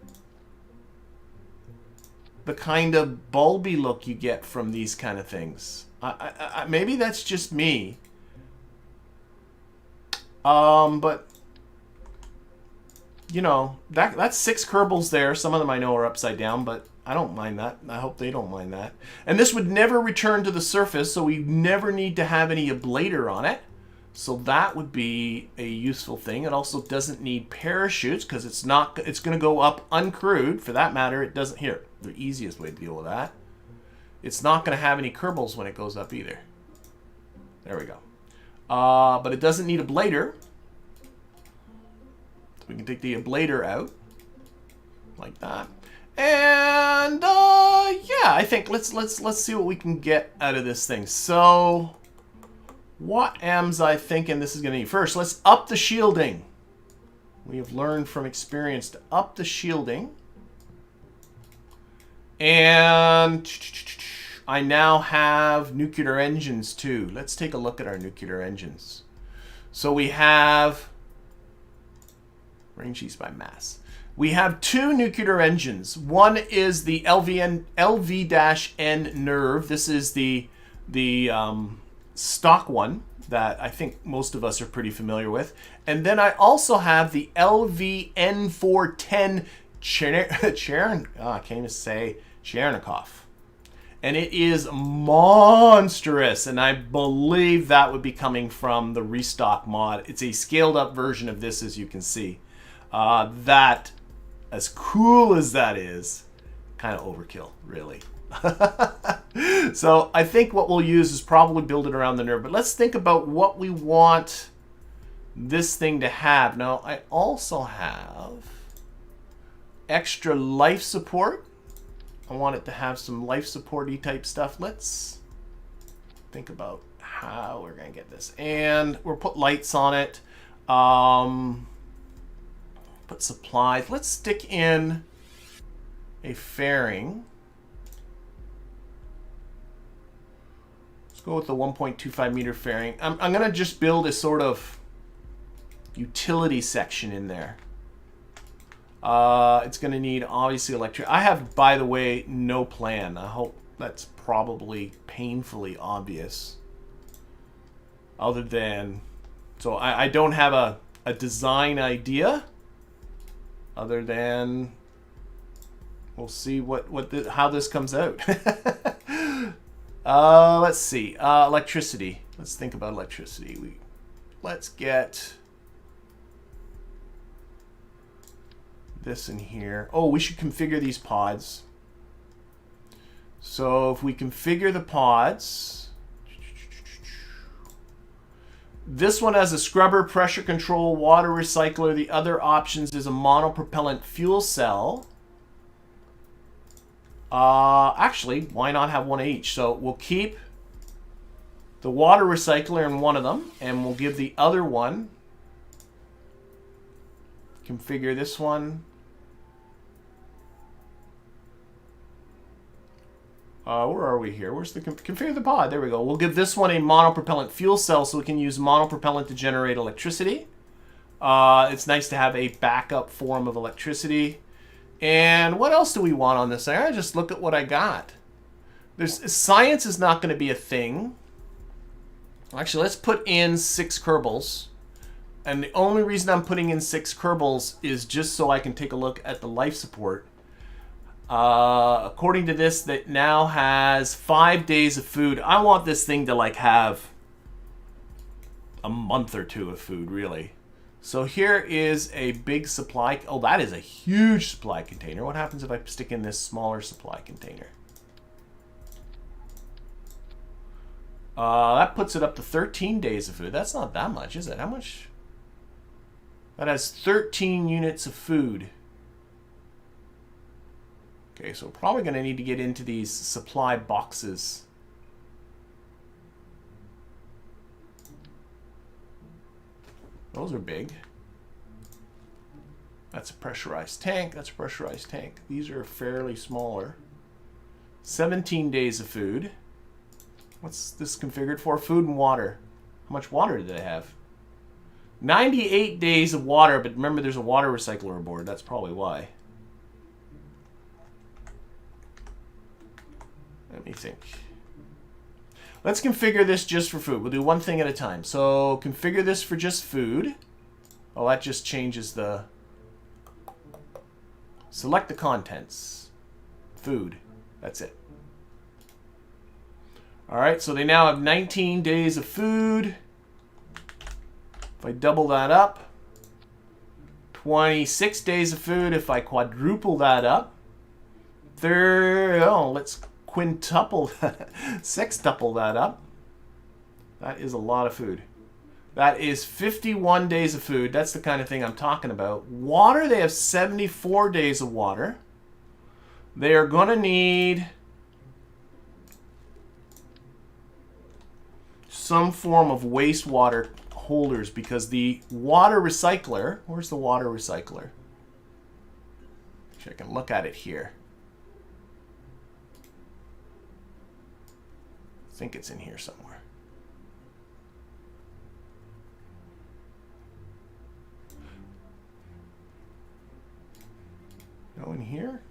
the kind of bulby look you get from these kind of things. Maybe that's just me. But you know, that's 6 Kerbals there. Some of them I know are upside down, but I don't mind that. I hope they don't mind that. And this would never return to the surface, so we never need to have any ablator on it. So that would be a useful thing. It also doesn't need parachutes because it's going to go up uncrewed. For that matter, it doesn't. Here, the easiest way to deal with that. It's not going to have any Kerbals when it goes up either. There we go. But it doesn't need a ablator. We can take the ablator out like that, and yeah, I think let's see what we can get out of this thing. So, what am's I thinking this is going to need? First, let's up the shielding. We have learned from experience to up the shielding, and I now have nuclear engines too. Let's take a look at our nuclear engines. So we have. Range by mass. We have 2 nuclear engines. One is the LV-N Nerv. This is the stock one that I think most of us are pretty familiar with. And then I also have the LV-N410 Chernikov. And it is monstrous, and I believe that would be coming from the restock mod. It's a scaled up version of this, as you can see. That, as cool as that is, kind of overkill, really. So I think what we'll use is probably build it around the Nerv. But let's think about what we want this thing to have. Now, I also have extra life support. I want it to have some life support-y type stuff. Let's think about how we're going to get this. And we'll put lights on it. Put supplies. Let's stick in a fairing. Let's go with the 1.25 meter fairing. I'm going to just build a sort of utility section in there. It's going to need, obviously, electric. I have, by the way, no plan. I hope that's probably painfully obvious. Other than... So I don't have a design idea. Other than... We'll see how this comes out. Let's see. Electricity. Let's think about electricity. Let's get... this in here. Oh, we should configure these pods. So if we configure the pods, this one has a scrubber, pressure control, water recycler. The other options is a monopropellant fuel cell. Actually, why not have one of each? So we'll keep the water recycler in one of them, and we'll give the other one, configure this one. Where are we here? Where's the configure the pod? There we go. We'll give this one a monopropellant fuel cell so we can use monopropellant to generate electricity. It's nice to have a backup form of electricity. And what else do we want on this thing? I just look at what I got. Science is not going to be a thing. Actually, let's put in 6 Kerbals. And the only reason I'm putting in 6 Kerbals is just so I can take a look at the life support. According to this, that now has 5 days of food. I want this thing to like have a month or 2 of food, really. So here is a big supply. Oh, that is a huge supply container. What happens if I stick in this smaller supply container? That puts it up to 13 days of food. That's not that much, is it? How much? That has 13 units of food. Okay, so we're probably going to need to get into these supply boxes. Those are big. That's a pressurized tank. That's a pressurized tank. These are fairly smaller. 17 days of food. What's this configured for? Food and water. How much water do they have? 98 days of water, but remember there's a water recycler aboard. That's probably why. Let me think. Let's configure this just for food. We'll do one thing at a time. So configure this for just food. Oh, that just changes the... Select the contents. Food. That's it. Alright, so they now have 19 days of food. If I double that up, 26 days of food. If I quadruple that up, let's quintuple, sextuple that up. That is a lot of food. That is 51 days of food. That's the kind of thing I'm talking about. Water, they have 74 days of water. They are going to need some form of wastewater holders because the water recycler, where's the water recycler? Actually, I can look at it here. I think it's in here somewhere. Go in here.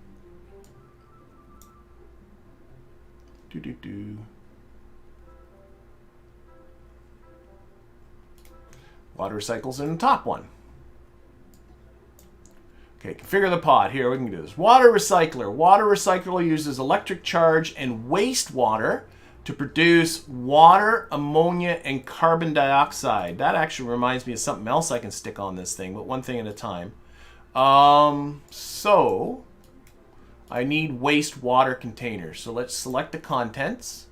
Water recycles in the top one. Okay, configure the pod. Here, we can do this. Water recycler. Water recycler uses electric charge and wastewater to produce water, ammonia, and carbon dioxide. That actually reminds me of something else I can stick on this thing, but one thing at a time. So I need wastewater containers. So let's select the contents.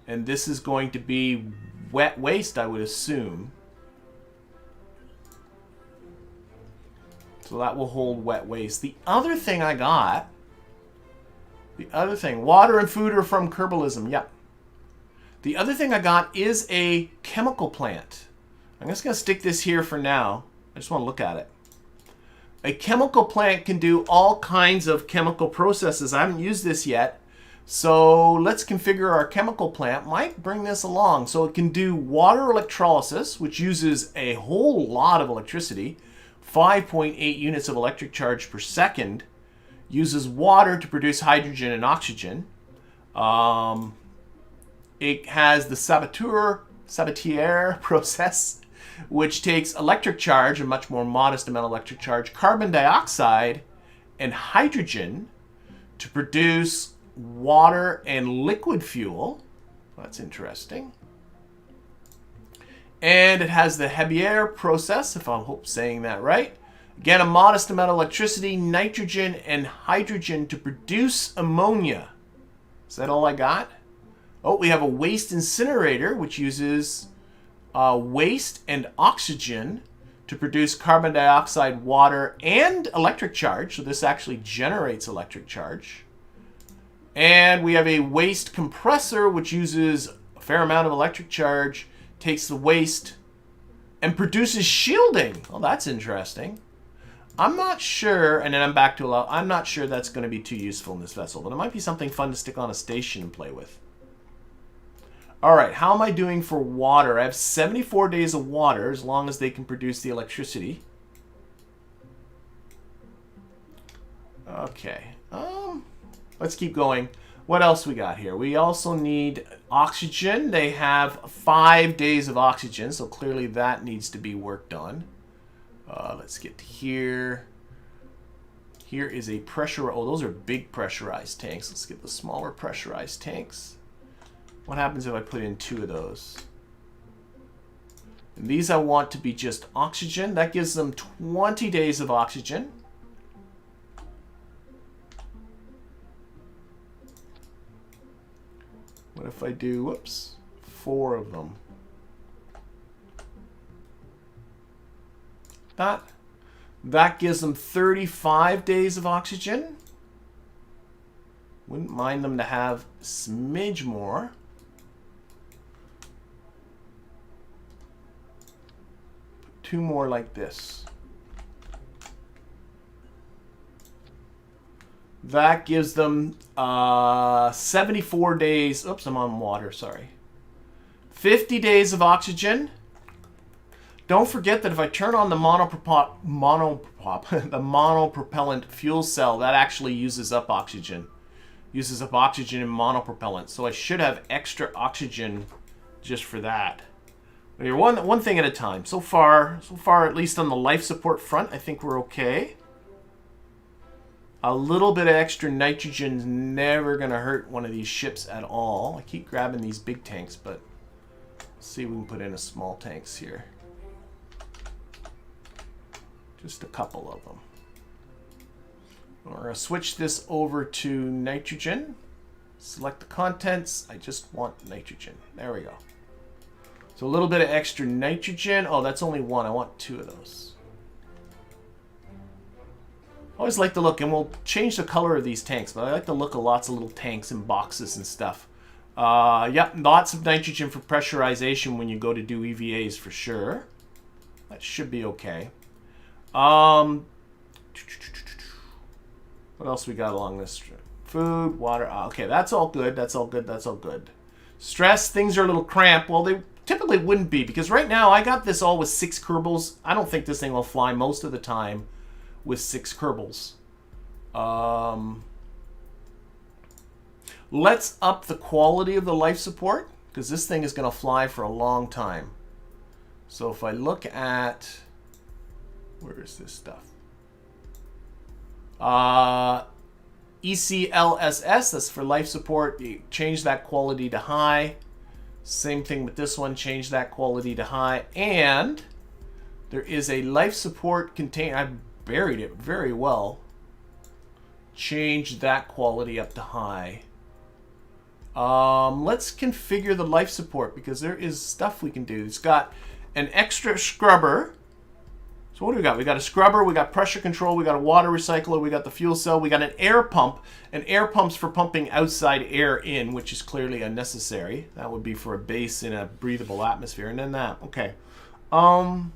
And this is going to be wet waste, I would assume. So that will hold wet waste. The other thing I got, water and food are from Kerbalism. Yep. The other thing I got is a chemical plant. I'm just going to stick this here for now. I just want to look at it. A chemical plant can do all kinds of chemical processes. I haven't used this yet. So let's configure our chemical plant. Might bring this along. So it can do water electrolysis, which uses a whole lot of electricity. 5.8 units of electric charge per second. Uses water to produce hydrogen and oxygen. It has the Sabatier process, which takes electric charge, a much more modest amount of electric charge, carbon dioxide, and hydrogen to produce water and liquid fuel. That's interesting. And it has the Hebbier process, if I'm saying that right. Again, a modest amount of electricity, nitrogen, and hydrogen to produce ammonia. Is that all I got? Oh, we have a waste incinerator, which uses waste and oxygen to produce carbon dioxide, water, and electric charge. So this actually generates electric charge. And we have a waste compressor, which uses a fair amount of electric charge, takes the waste, and produces shielding. Well, that's interesting. I'm not sure, and then I'm back to allow. I'm not sure that's going to be too useful in this vessel, but it might be something fun to stick on a station and play with. All right, how am I doing for water? I have 74 days of water, as long as they can produce the electricity. Okay, let's keep going. What else we got here? We also need oxygen. They have 5 days of oxygen, so clearly that needs to be worked on. Let's get to here. Here is a pressure. Oh, those are big pressurized tanks. Let's get the smaller pressurized tanks. What happens if I put in 2 of those? And these I want to be just oxygen. That gives them 20 days of oxygen. What if I do, whoops, 4 of them? That gives them 35 days of oxygen. Wouldn't mind them to have a smidge more. Put 2 more like this. That gives them 74 days. Oops, I'm on water, sorry. 50 days of oxygen. Don't forget that if I turn on the monopropellant fuel cell, that actually uses up oxygen. Uses up oxygen in monopropellant. So I should have extra oxygen just for that. One thing at a time. So far, at least on the life support front, I think we're okay. A little bit of extra nitrogen is never going to hurt one of these ships at all. I keep grabbing these big tanks, but let's see if we can put in a small tanks here. Just a couple of them. We're going to switch this over to nitrogen. Select the contents. I just want nitrogen. There we go. So a little bit of extra nitrogen. Oh, that's only 1. I want 2 of those. I always like the look, and we'll change the color of these tanks, but I like the look of lots of little tanks and boxes and stuff. Yep, lots of nitrogen for pressurization when you go to do EVAs for sure. That should be okay. What else we got along this strip? Food, water. Okay, that's all good. That's all good. That's all good. Stress, things are a little cramped. Well, they typically wouldn't be, because right now I got this all with 6 Kerbals. I don't think this thing will fly most of the time with 6 Kerbals. Let's up the quality of the life support, because this thing is going to fly for a long time. So if I look at, where is this stuff? ECLSS, that's for life support. You change that quality to high. Same thing with this one, change that quality to high. And there is a life support container. I buried it very well. Change that quality up to high. Let's configure the life support, because there is stuff we can do. It's got an extra scrubber. So what do we got? We got a scrubber, we got pressure control, we got a water recycler, we got the fuel cell, we got an air pump. And air pumps for pumping outside air in, which is clearly unnecessary. That would be for a base in a breathable atmosphere. And then that, okay. I'm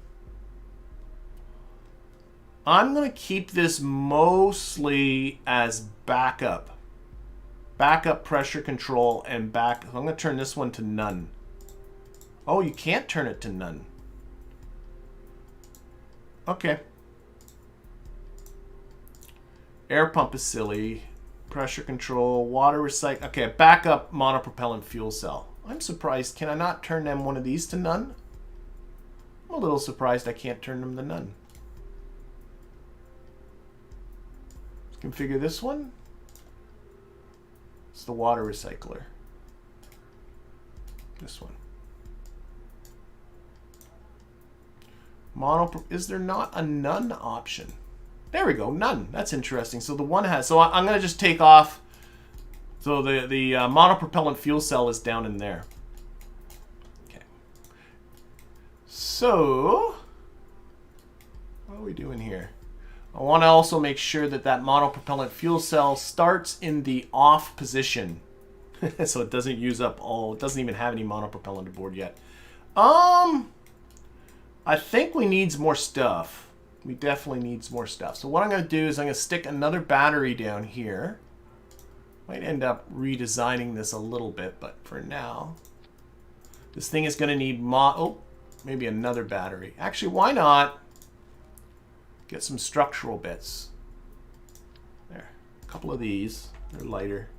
going to keep this mostly as backup. Backup pressure control and back. I'm going to turn this one to none. Oh, you can't turn it to none. Okay. Air pump is silly. Pressure control, water recycle. Okay, backup monopropellant fuel cell. I'm surprised. Can I not turn them one of these to none? I'm a little surprised I can't turn them to none. Let's configure this one. It's the water recycler. This one. Is there not a none option? There we go, none. That's interesting. So the one has, so I'm going to just take off. So the monopropellant fuel cell is down in there. Okay. So, what are we doing here? I want to also make sure that that monopropellant fuel cell starts in the off position. So it doesn't use up all, it doesn't even have any monopropellant aboard yet. I think we needs more stuff. We definitely needs more stuff. So what I'm going to do is I'm going to stick another battery down here. Might end up redesigning this a little bit, but for now, this thing is going to need maybe another battery. Actually, why not get some structural bits? There, a couple of these. They're lighter.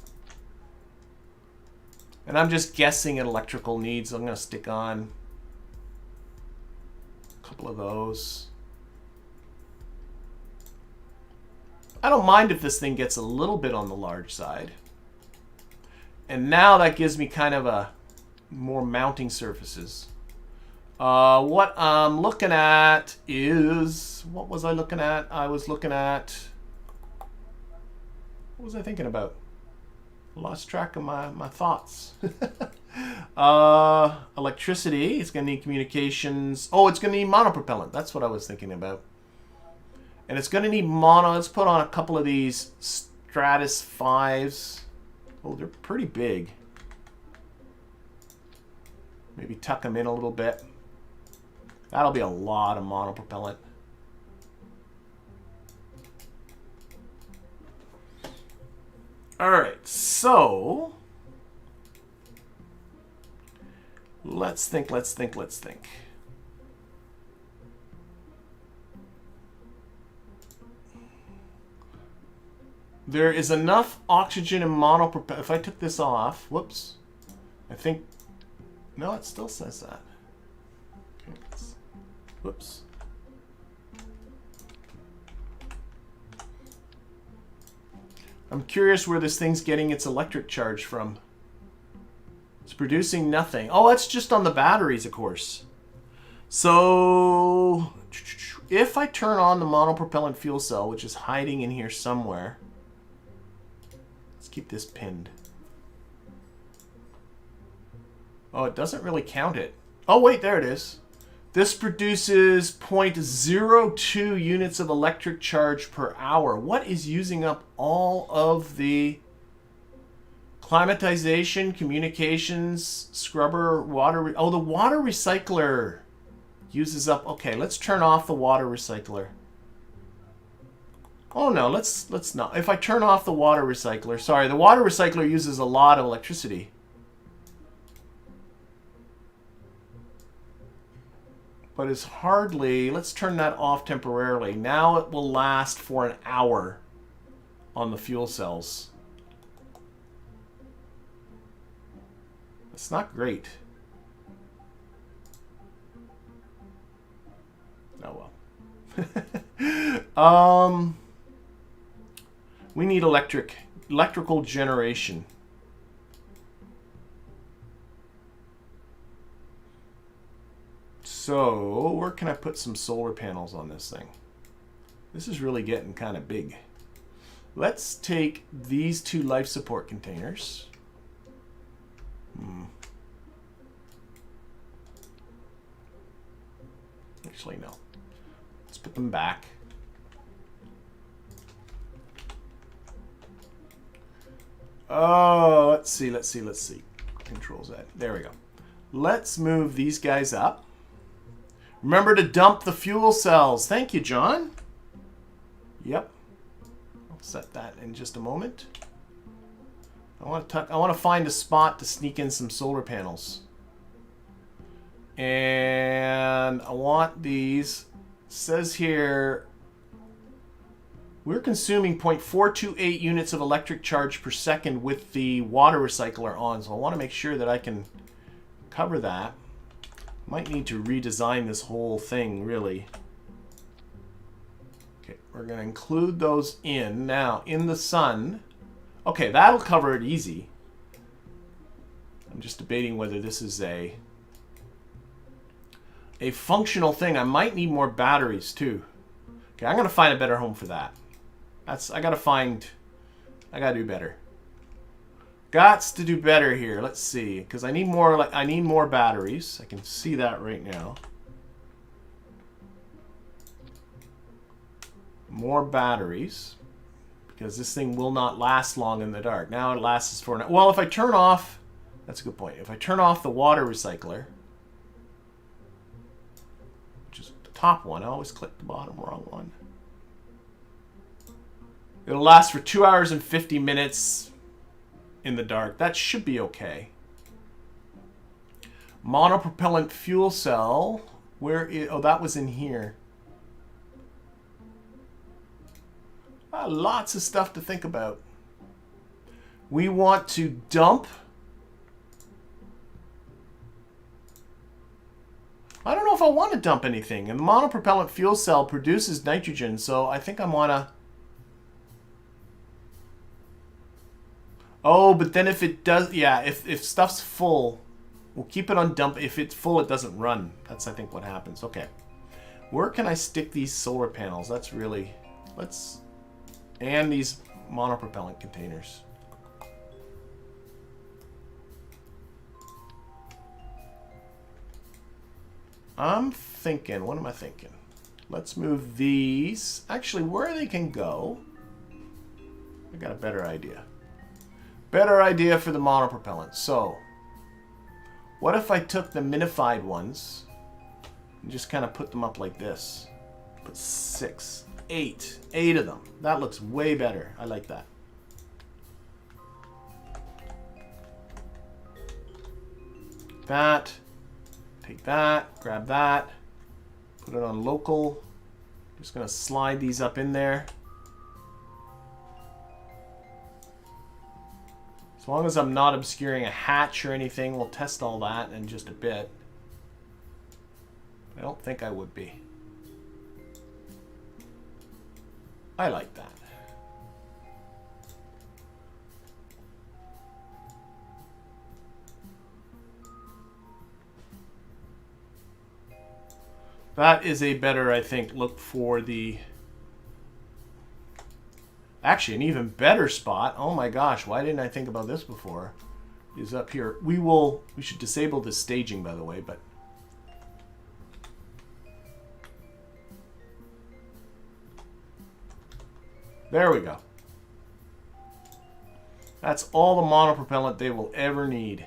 And I'm just guessing at electrical needs. I'm going to stick on a couple of those. I don't mind if this thing gets a little bit on the large side. And now that gives me kind of a more mounting surfaces. What I'm looking at is... What was I looking at? I was looking at... What was I thinking about? I lost track of my thoughts. Electricity. It's going to need communications. Oh, it's going to need monopropellant. That's what I was thinking about. And it's going to need mono. Let's put on a couple of these Stratus 5s. Oh, they're pretty big. Maybe tuck them in a little bit. That'll be a lot of monopropellant. All right, so let's think. There is enough oxygen and monopropellant. If I took this off, whoops, I think, no, it still says that. Okay, whoops. I'm curious where this thing's getting its electric charge from. It's producing nothing. Oh, that's just on the batteries, of course. So, if I turn on the monopropellant fuel cell, which is hiding in here somewhere, let's keep this pinned. Oh, it doesn't really count it. Oh, wait, there it is. This produces 0.02 units of electric charge per hour. What is using up all of the climatization, communications, scrubber, water? Oh, the water recycler uses up. Okay, let's turn off the water recycler. Oh no, let's not. If I turn off the water recycler, sorry, the water recycler uses a lot of electricity. But it's hardly, let's turn that off temporarily. Now it will last for an hour on the fuel cells. That's not great. Oh well. We need electrical generation. So, where can I put some solar panels on this thing? This is really getting kind of big. Let's take these two life support containers. Actually, no. Let's put them back. Oh, let's see. Control Z. There we go. Let's move these guys up. Remember to dump the fuel cells. Thank you, John. Yep. I'll set that in just a moment. I want to find a spot to sneak in some solar panels. And I want these. It says here we're consuming 0.428 units of electric charge per second with the water recycler on. So I want to make sure that I can cover that. Might need to redesign this whole thing, really. Okay, we're going to include those in. Now, in the sun. Okay, that'll cover it easy. I'm just debating whether this is a functional thing. I might need more batteries, too. Okay, I'm going to find a better home for that. I got to do better. Gots to do better here. Let's see, because I need more. Like I need more batteries. I can see that right now. More batteries, because this thing will not last long in the dark. Now it lasts for an. Well, if I turn off, that's a good point. If I turn off the water recycler, which is the top one, I always click the bottom wrong one. It'll last for 2 hours and 50 minutes. In the dark. That should be okay. Monopropellant fuel cell. Where is... Oh, that was in here. Lots of stuff to think about. We want to dump. I don't know if I want to dump anything. And the monopropellant fuel cell produces nitrogen, so I think I want to... Oh, but then if it does, yeah, if stuff's full, we'll keep it on dump. If it's full, it doesn't run. That's, I think, what happens. Okay. Where can I stick these solar panels? That's really, let's, and these monopropellant containers. I'm thinking, what am I thinking? Let's move these. Actually, where they can go, I got a better idea. Better idea for the monopropellant. So, what if I took the minified ones and just kind of put them up like this? Put 6, 8 of them. That looks way better. I like that. That. Take that. Grab that. Put it on local. Just going to slide these up in there. As long as I'm not obscuring a hatch or anything, we'll test all that in just a bit. I don't think I would be. I like that. That is a better, I think, look for the... Actually, an even better spot. Oh my gosh, why didn't I think about this before? Is up here. We should disable the staging, by the way, but... There we go. That's all the monopropellant they will ever need.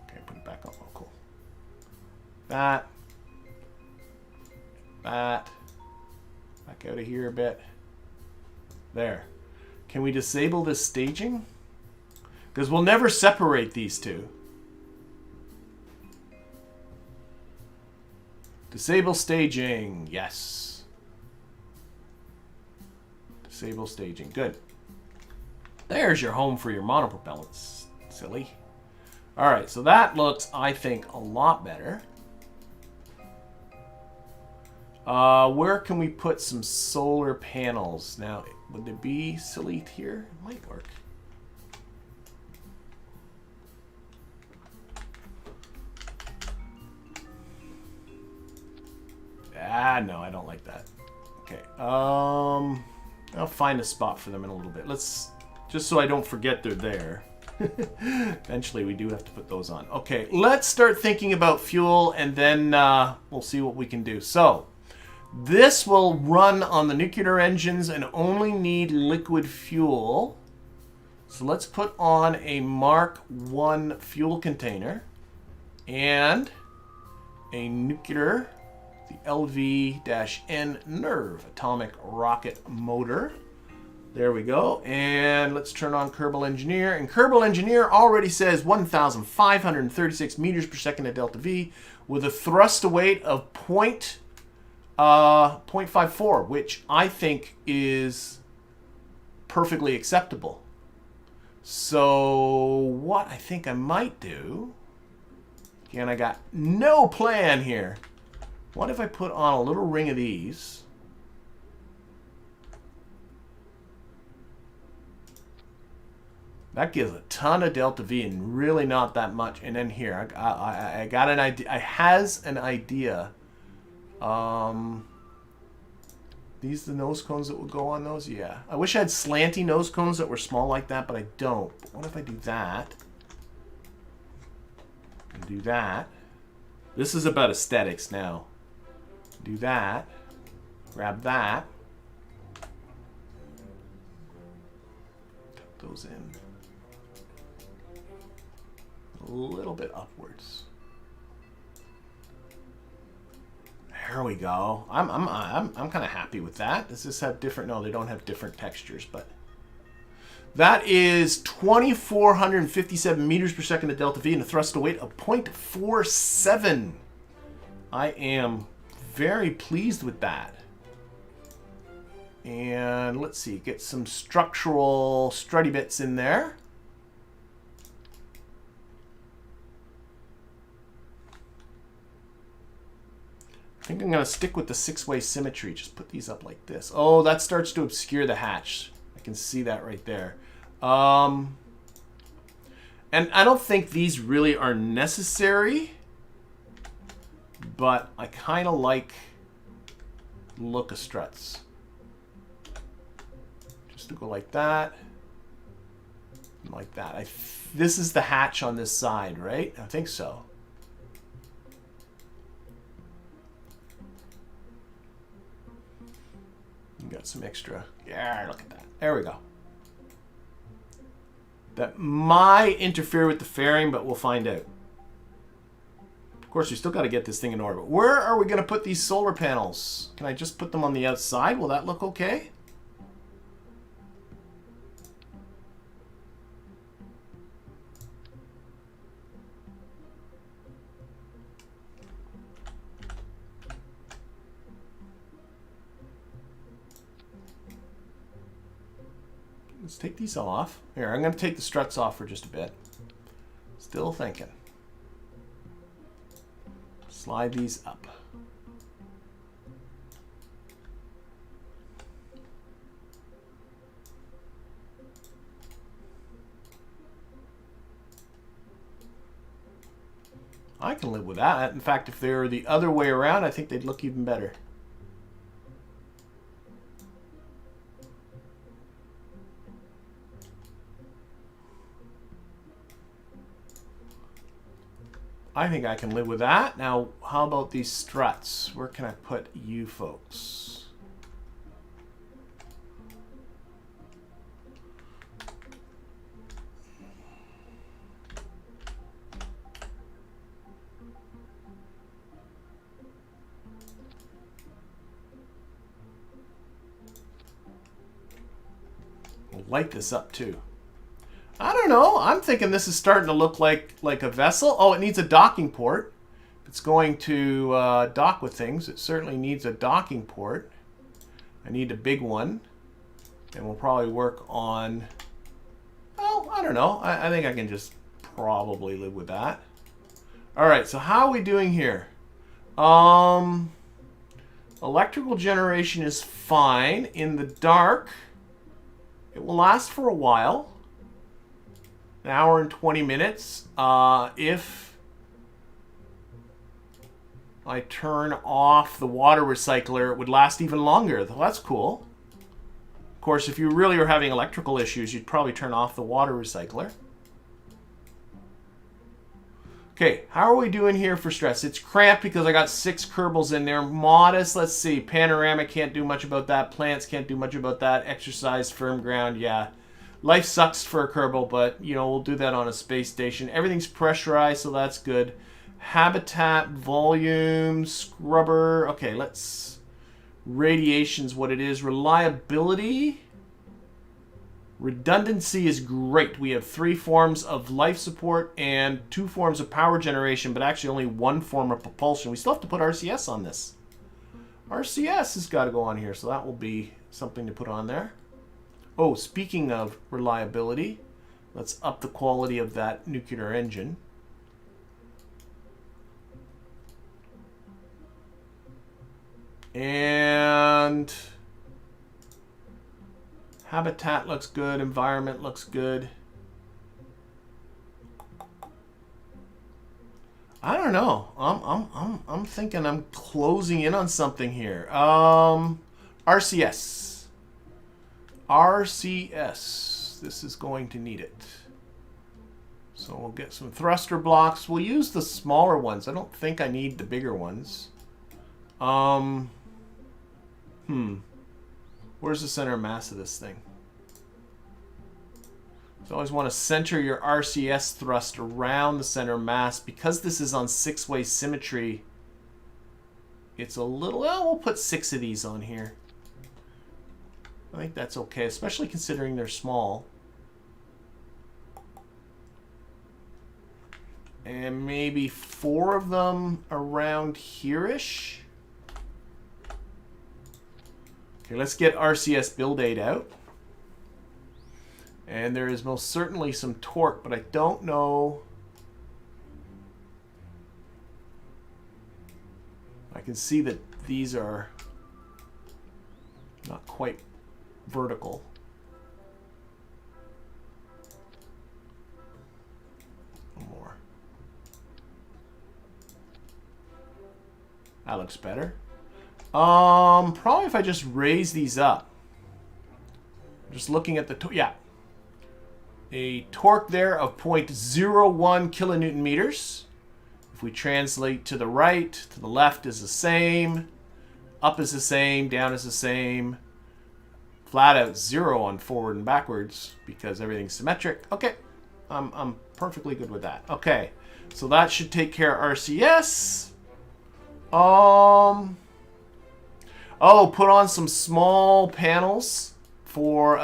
Okay, put it back on. Oh, cool. That. Back out of here a bit. There. Can we disable this staging? Because we'll never separate these two. Disable staging. Yes. Disable staging. Good. There's your home for your monopropellants. Silly. Alright, so that looks, I think, a lot better. Where can we put some solar panels? Now, would there be silly here? It might work. No, I don't like that. Okay. I'll find a spot for them in a little bit. Let's, just so I don't forget they're there. Eventually, we do have to put those on. Okay, let's start thinking about fuel, and then we'll see what we can do. So, this will run on the nuclear engines and only need liquid fuel. So let's put on a Mark 1 fuel container and a nuclear, the LV-N Nerv atomic rocket motor. There we go. And let's turn on Kerbal Engineer. And Kerbal Engineer already says 1,536 meters per second at delta V with a thrust to weight of 0.54, which I think is perfectly acceptable. So what I think I might do, again, I got no plan here. What if I put on a little ring of these? That gives a ton of delta V and really not that much. And then here, I got an idea. I has an idea. These the nose cones that would go on those? Yeah. I wish I had slanty nose cones that were small like that, but I don't. But what if I do that? And do that. This is about aesthetics now. Do that. Grab that. Tuck those in. A little bit upwards. There we go. I'm kind of happy with that. Does this have different? No, they don't have different textures, but that is 2,457 meters per second at delta V and a thrust to weight of 0.47. I am very pleased with that. And let's see, get some structural strutty bits in there. I think I'm going to stick with the 6-way symmetry. Just put these up like this. Oh, that starts to obscure the hatch. I can see that right there. And I don't think these really are necessary, but I kind of like the look of struts. Just to go like that. And like that. This is the hatch on this side, right? I think so. Got some extra. Yeah, look at that. There we go. That might interfere with the fairing, but we'll find out. Of course, we still got to get this thing in orbit. Where are we going to put these solar panels? Can I just put them on the outside? Will that look okay? Let's take these off. Here, I'm going to take the struts off for just a bit. Still thinking. Slide these up. I can live with that. In fact, if they were the other way around, I think they'd look even better. I think I can live with that. Now, how about these struts? Where can I put you folks? We'll light this up too. I don't know. I'm thinking this is starting to look like a vessel. Oh, it needs a docking port. If it's going to dock with things, it certainly needs a docking port. I need a big one. And we'll probably work on... Oh, I don't know. I think I can just probably live with that. Alright, so how are we doing here? Electrical generation is fine. In the dark, it will last for a while. An hour and 20 minutes. If I turn off the water recycler, it would last even longer. Well, that's cool. Of course, if you really are having electrical issues, you'd probably turn off the water recycler. Okay, how are we doing here for stress? It's cramped because I got 6 Kerbals in there. Modest, let's see. Panoramic, can't do much about that. Plants, can't do much about that. Exercise, firm ground, yeah. Life sucks for a Kerbal, but, you know, we'll do that on a space station. Everything's pressurized, so that's good. Habitat, volume, scrubber. Okay, let's... Radiation's what it is. Reliability. Redundancy is great. We have 3 forms of life support and 2 forms of power generation, but actually only 1 form of propulsion. We still have to put RCS on this. RCS has got to go on here, so that will be something to put on there. Oh, speaking of reliability, let's up the quality of that nuclear engine. And habitat looks good, environment looks good. I don't know. I'm thinking I'm closing in on something here. RCS. RCS. This is going to need it. So we'll get some thruster blocks. We'll use the smaller ones. I don't think I need the bigger ones. Where's the center of mass of this thing? You always want to center your RCS thrust around the center of mass. Because this is on 6-way symmetry, it's a little... Well, we'll put 6 of these on here. I think that's okay, especially considering they're small. And maybe 4 of them around here-ish. Okay, let's get RCS build aid out. And there is most certainly some torque, but I don't know. I can see that these are not quite vertical. More. That looks better. Probably if I just raise these up. Just looking at the yeah. A torque there of 0.01 kilonewton meters. If we translate to the right, to the left is the same. Up is the same, down is the same. Flat out 0 on forward and backwards because everything's symmetric. Okay, I'm perfectly good with that. Okay, so that should take care of RCS. Oh, put on some small panels for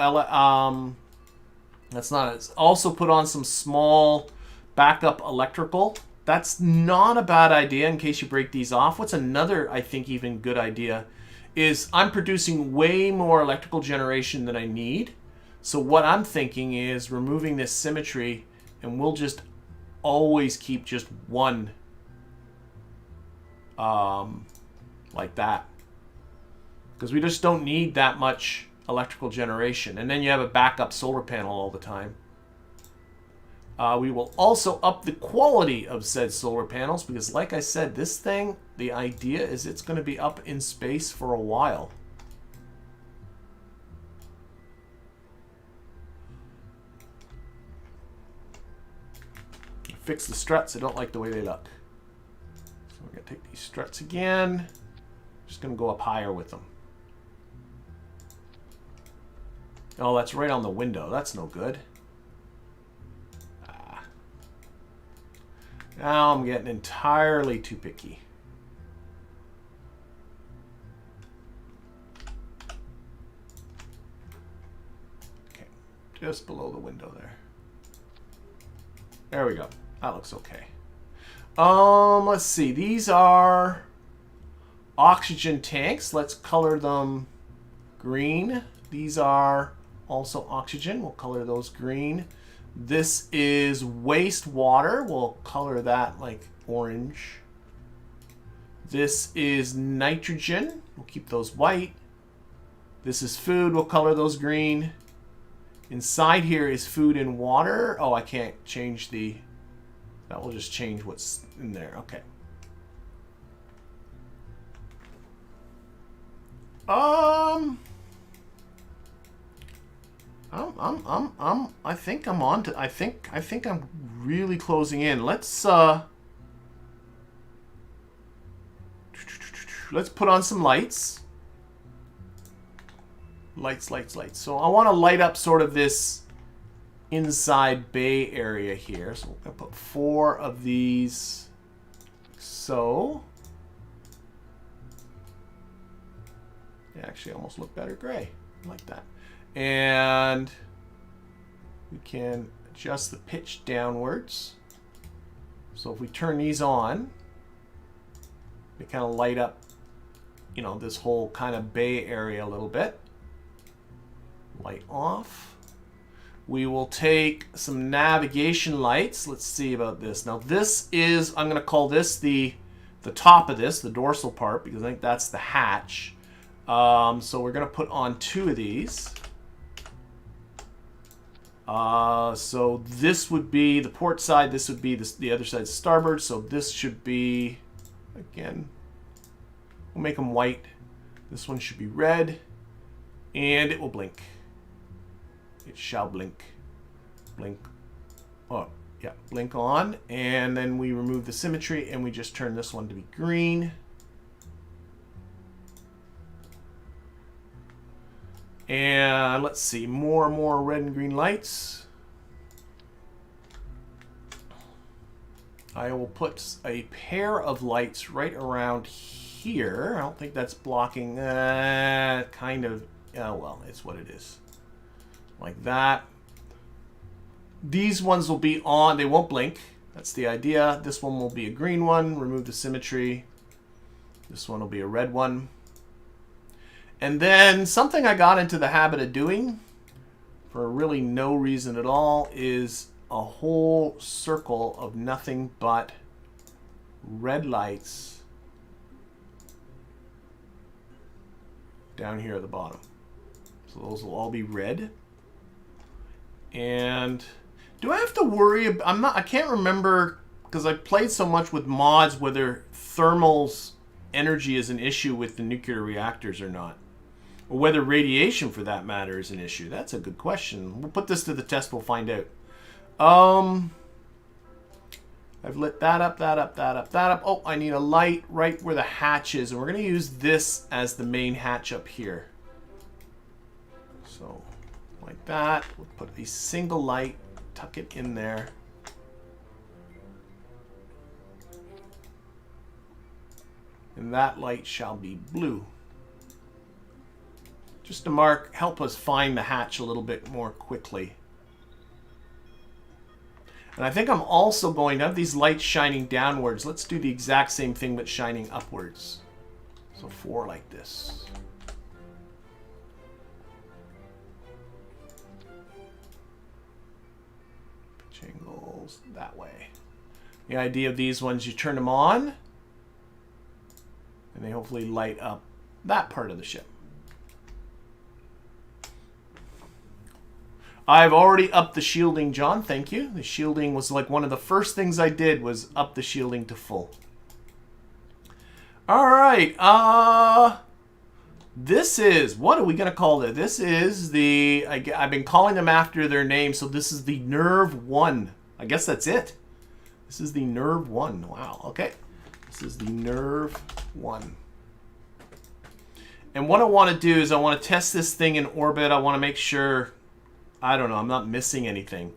that's not it. Also put on some small backup electrical. That's not a bad idea in case you break these off. What's another, I think, even good idea is I'm producing way more electrical generation than I need. So what I'm thinking is removing this symmetry, and we'll just always keep just one like that. Because we just don't need that much electrical generation. And then you have a backup solar panel all the time. We will also up the quality of said solar panels because, like I said, this thing, the idea is it's going to be up in space for a while. Fix the struts. I don't like the way they look. So we're going to take these struts again. Just going to go up higher with them. Oh, that's right on the window. That's no good. Now I'm getting entirely too picky. Okay, just below the window there. There we go. That looks okay. Let's see. These are oxygen tanks. Let's color them green. These are also oxygen. We'll color those green. This is wastewater. We'll color that like orange. This is nitrogen. We'll keep those white. This is food. We'll color those green. Inside here is food and water. Oh, I can't change the... That will just change what's in there. Okay. I think I'm on to... I think I'm really closing in. Let's put on some lights. Lights. So I want to light up sort of this inside bay area here. So we're going to put 4 of these. So they actually almost look better gray. I like that. And we can adjust the pitch downwards. So if we turn these on, they kind of light up, you know, this whole kind of bay area a little bit. Light off. We will take some navigation lights. Let's see about this. Now this is, I'm going to call this the top of this, the dorsal part, because I think that's the hatch. So we're going to put on 2 of these. So this would be the port side. This would be the other side's starboard. So this should be, again, we'll make them white. This one should be red. And it will blink. It shall blink. Blink. Oh, yeah, blink on. And then we remove the symmetry and we just turn this one to be green. And let's see, more and more red and green lights. I will put a pair of lights right around here. I don't think that's blocking, kind of, oh well, it's what it is. Like that. These ones will be on, they won't blink. That's the idea. This one will be a green one, remove the symmetry. This one will be a red one. And then something I got into the habit of doing for really no reason at all is a whole circle of nothing but red lights down here at the bottom. So those will all be red. And do I have to worry about, I can't remember because I played so much with mods whether thermal's energy is an issue with the nuclear reactors or not. Or whether radiation, for that matter, is an issue. That's a good question. We'll put this to the test. We'll find out. I've lit that up, that up, that up, that up. Oh, I need a light right where the hatch is. And we're going to use this as the main hatch up here. So, like that. We'll put a single light. Tuck it in there. And that light shall be blue. Just to help us find the hatch a little bit more quickly. And I think I'm also going to have these lights shining downwards. Let's do the exact same thing but shining upwards. So 4 like this. Pitch angles that way. The idea of these ones, you turn them on and they hopefully light up that part of the ship. I've already upped the shielding, John. Thank you. The shielding was like one of the first things I did was up the shielding to full. All right. This is, what are we going to call it? This is the, I've been calling them after their name. So this is the Nerv 1. I guess that's it. This is the Nerv 1. Wow. Okay. This is the Nerv 1. And what I want to do is I want to test this thing in orbit. I want to make sure, I don't know, I'm not missing anything.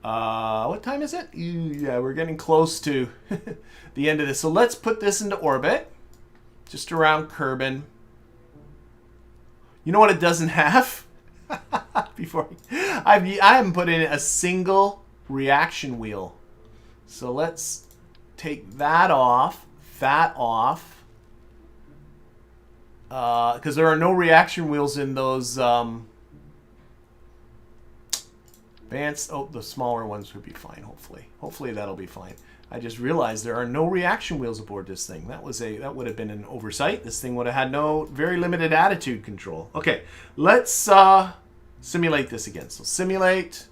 What time is it? Yeah, we're getting close to the end of this. So let's put this into orbit, just around Kerbin. You know what it doesn't have? Before I haven't put in a single reaction wheel. So let's take that off, because there are no reaction wheels in those advanced. Oh, the smaller ones would be fine, hopefully. Hopefully that'll be fine. I just realized there are no reaction wheels aboard this thing. That would have been an oversight. This thing would have had very limited attitude control. Okay, let's simulate this again. So simulate,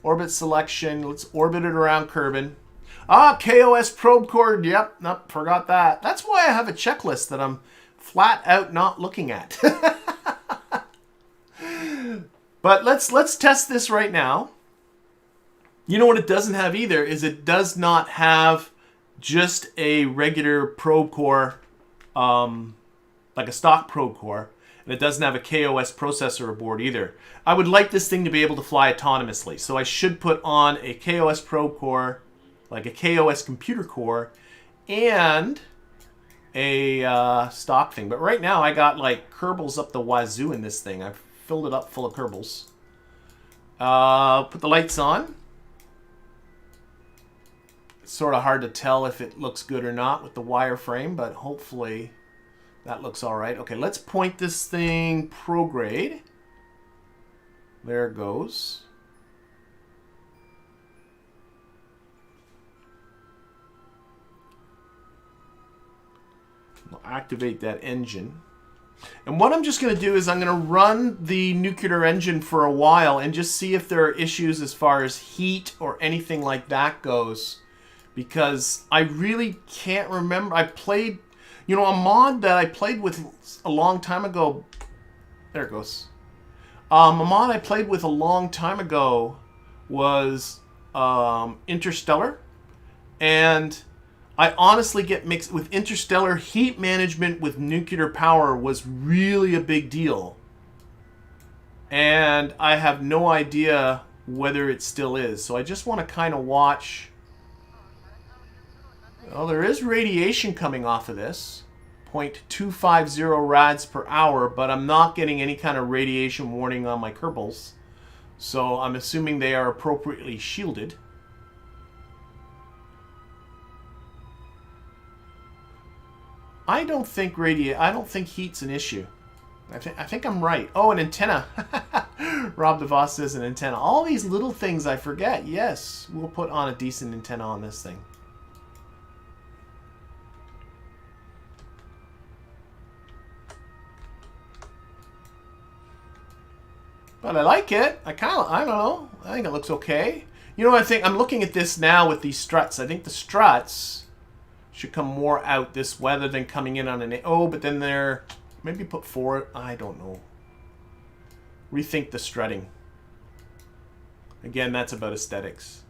orbit selection. Let's orbit it around Kerbin. Ah, KOS probe cord. Yep, nope, forgot that. That's why I have a checklist that I'm flat out not looking at. But let's test this right now. You know what it doesn't have either is it does not have just a regular probe core, like a stock probe core, and it doesn't have a KOS processor aboard either. I would like this thing to be able to fly autonomously, so I should put on a KOS probe core, like a KOS computer core, and a stock thing. But right now I got like Kerbals up the wazoo in this thing. I've filled it up full of Kerbals. Put the lights on. It's sort of hard to tell if it looks good or not with the wireframe, but hopefully that looks all right. Okay, let's point this thing prograde. There it goes. We'll activate that engine. And what I'm just going to do is I'm going to run the nuclear engine for a while and just see if there are issues as far as heat or anything like that goes. Because I really can't remember. I played, you know, a mod that I played with a long time ago. There it goes. A mod I played with a long time ago was Interstellar, and I honestly get mixed with Interstellar. Heat management with nuclear power was really a big deal, and I have no idea whether it still is. So I just want to kind of watch. Well, there is radiation coming off of this. 0.250 rads per hour, but I'm not getting any kind of radiation warning on my Kerbals. So I'm assuming they are appropriately shielded. I don't think heat's an issue. I think I'm right. Oh, an antenna. Rob DeVos says an antenna. All these little things I forget. Yes, we'll put on a decent antenna on this thing. But I like it. I don't know. I think it looks okay. You know, I think I'm looking at this now with these struts. I think the struts should come more out this weather than coming in on an... Oh, but then they're... Maybe put four... I don't know. Rethink the strutting. Again, that's about aesthetics.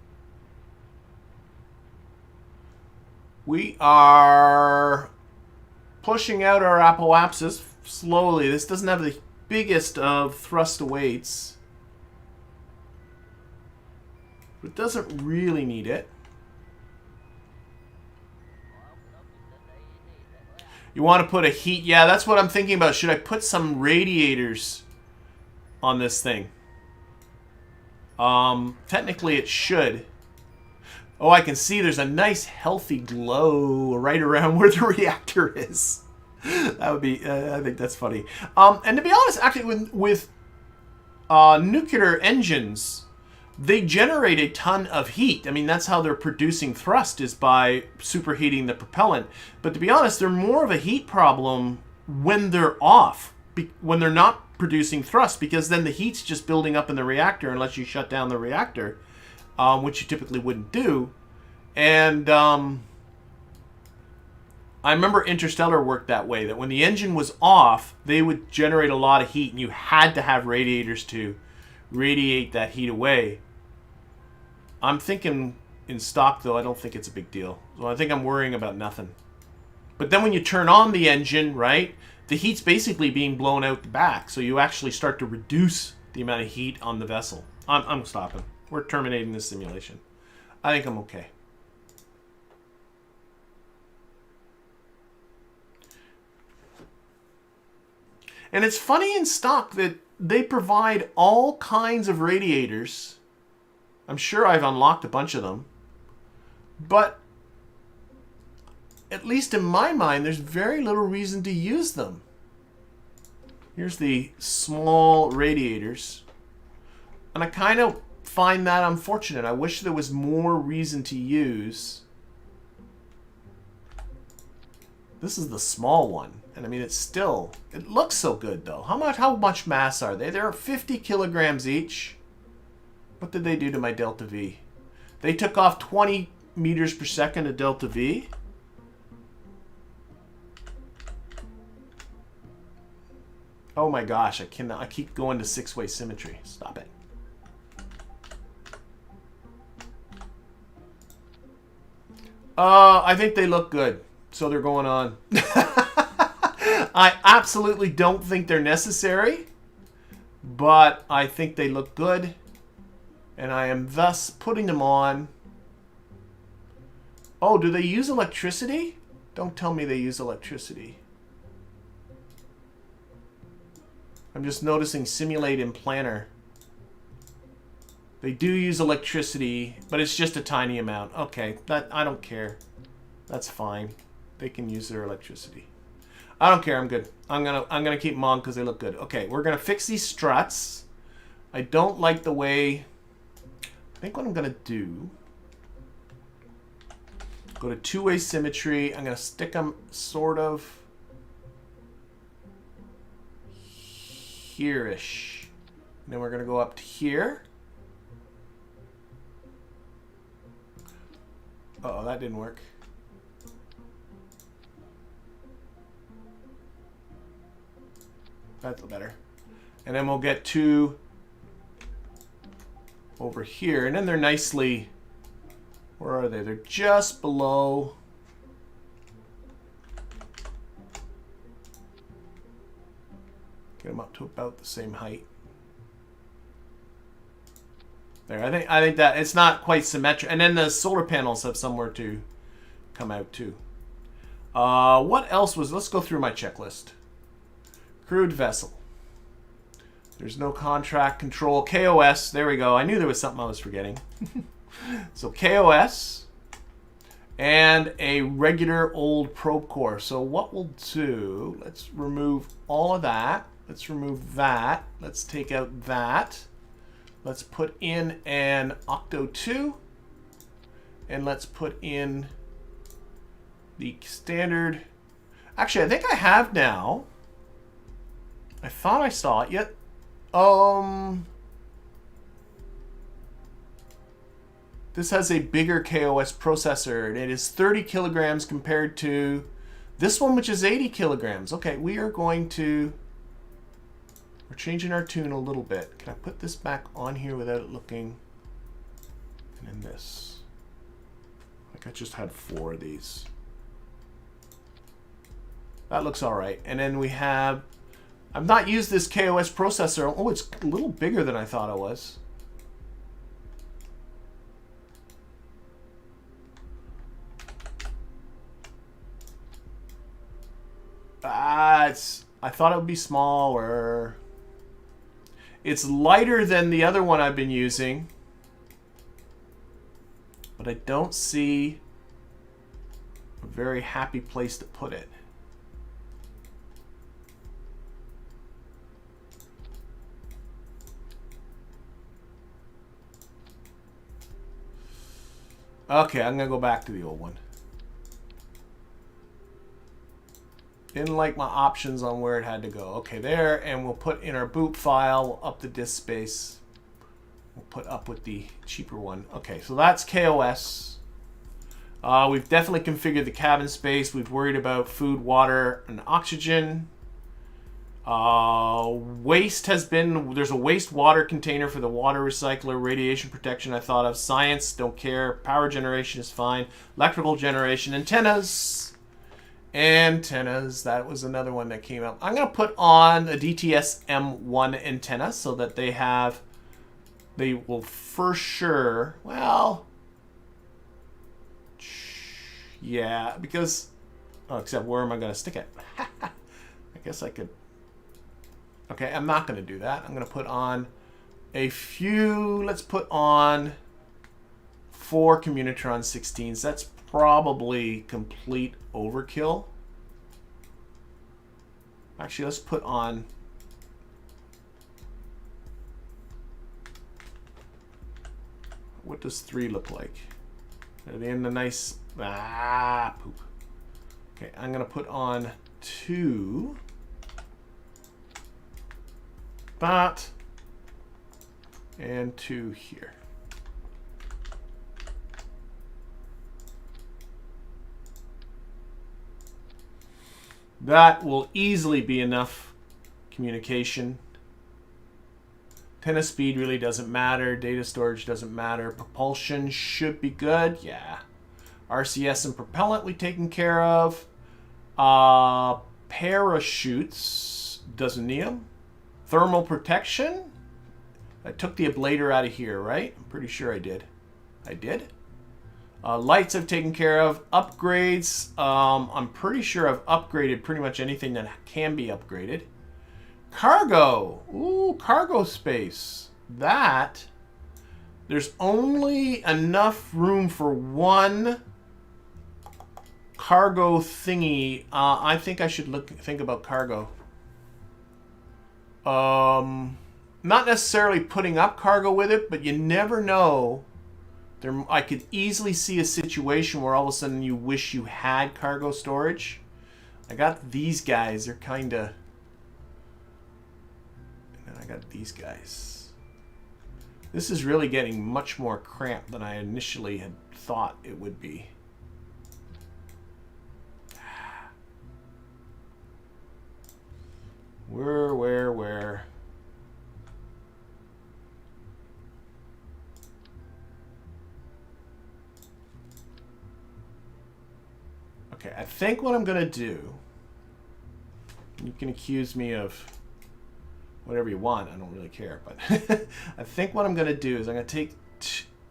We are pushing out our apoapsis slowly. This doesn't have the biggest of thrust awaits. It doesn't really need it. You want to put a heat... Yeah, that's what I'm thinking about. Should I put some radiators on this thing? Technically it should. Oh, I can see there's a nice healthy glow right around where the reactor is. That would be... I think that's funny. And to be honest, actually, with nuclear engines, they generate a ton of heat. I mean, that's how they're producing thrust, is by superheating the propellant. But to be honest, they're more of a heat problem when they're off, when they're not producing thrust, because then the heat's just building up in the reactor unless you shut down the reactor, which you typically wouldn't do. And I remember Interstellar worked that way, that when the engine was off, they would generate a lot of heat, and you had to have radiators to radiate that heat away. I'm thinking in stock, though, I don't think it's a big deal. So I think I'm worrying about nothing. But then when you turn on the engine, right, the heat's basically being blown out the back, so you actually start to reduce the amount of heat on the vessel. I'm stopping. We're terminating this simulation. I think I'm okay. And it's funny in stock that they provide all kinds of radiators. I'm sure I've unlocked a bunch of them. But at least in my mind, there's very little reason to use them. Here's the small radiators. And I kind of find that unfortunate. I wish there was more reason to use. This is the small one. And I mean, it's still... It looks so good, though. How much mass are they? They're 50 kilograms each. What did they do to my delta V? They took off 20 meters per second of delta V. Oh my gosh, I cannot. I keep going to six-way symmetry. Stop it. I think they look good. So they're going on. I absolutely don't think they're necessary, but I think they look good, and I am thus putting them on. Oh, do they use electricity? Don't tell me they use electricity. I'm just noticing simulate in planner. They do use electricity, but it's just a tiny amount. Okay, that I don't care. That's fine. They can use their electricity. I don't care. I'm good. I'm gonna keep them on because they look good. Okay, we're gonna fix these struts. I don't like the way. I think what I'm gonna do. Go to two-way symmetry. I'm gonna stick them sort of here-ish. Then we're gonna go up to here. Uh-oh, that didn't work. That's better. And then we'll get 2 over here. And then they're nicely, where are they? They're just below. Get them up to about the same height. There, I think that it's not quite symmetric. And then the solar panels have somewhere to come out too. What else was? Let's go through my checklist. Crewed vessel. There's no contract control. KOS. There we go. I knew there was something I was forgetting. So KOS and a regular old probe core. So what we'll do? Let's remove all of that. Let's remove that. Let's take out that. Let's put in an Octo 2. And let's put in the standard. Actually, I think I have now. I thought I saw it yet. This has a bigger KOS processor, and it is 30 kilograms compared to this one, which is 80 kilograms. Okay, we are going to... We're changing our tune a little bit. Can I put this back on here without it looking... And then this. Like I just had 4 of these. That looks all right. And then we have... I've not used this KOS processor. Oh, it's a little bigger than I thought it was. I thought it would be smaller. It's lighter than the other one I've been using. But I don't see a very happy place to put it. Okay, I'm going to go back to the old one. Didn't like my options on where it had to go. Okay, there, and we'll put in our boot file, we'll up the disk space. We'll put up with the cheaper one. Okay, so that's KOS. We've definitely configured the cabin space. We've worried about food, water, and oxygen. Waste has been, there's a waste water container for the water recycler. Radiation protection I thought of. Science, don't care. Power generation is fine. Electrical generation. Antennas. Antennas, that was another one that came up. I'm going to put on a DTS M1 antenna so that they will for sure, well, yeah, because, oh, except where am I going to stick it? I guess I could, okay, I'm not going to do that. I'm going to put on a few, let's put on 4 Communitron 16s. That's probably complete overkill. Actually, let's put on... What does 3 look like? Are they in the nice... Ah, poop. Okay, I'm going to put on 2. That. And 2 here. That will easily be enough communication. Antenna speed really doesn't matter. Data storage doesn't matter. Propulsion should be good. Yeah. RCS and propellant we've taken care of. Parachutes. Doesn't need them. Thermal protection. I took the ablator out of here, right? I'm pretty sure I did. I did? Lights I've taken care of. Upgrades. I'm pretty sure I've upgraded pretty much anything that can be upgraded. Cargo. Ooh, cargo space. That. There's only enough room for 1 cargo thingy. I think I should think about cargo. Not necessarily putting up cargo with it, but you never know. I could easily see a situation where all of a sudden you wish you had cargo storage. I got these guys. They're kind of... And then I got these guys. This is really getting much more cramped than I initially had thought it would be. Where? Okay, I think what I'm going to do, you can accuse me of whatever you want, I don't really care, but I think what I'm going to do is I'm going to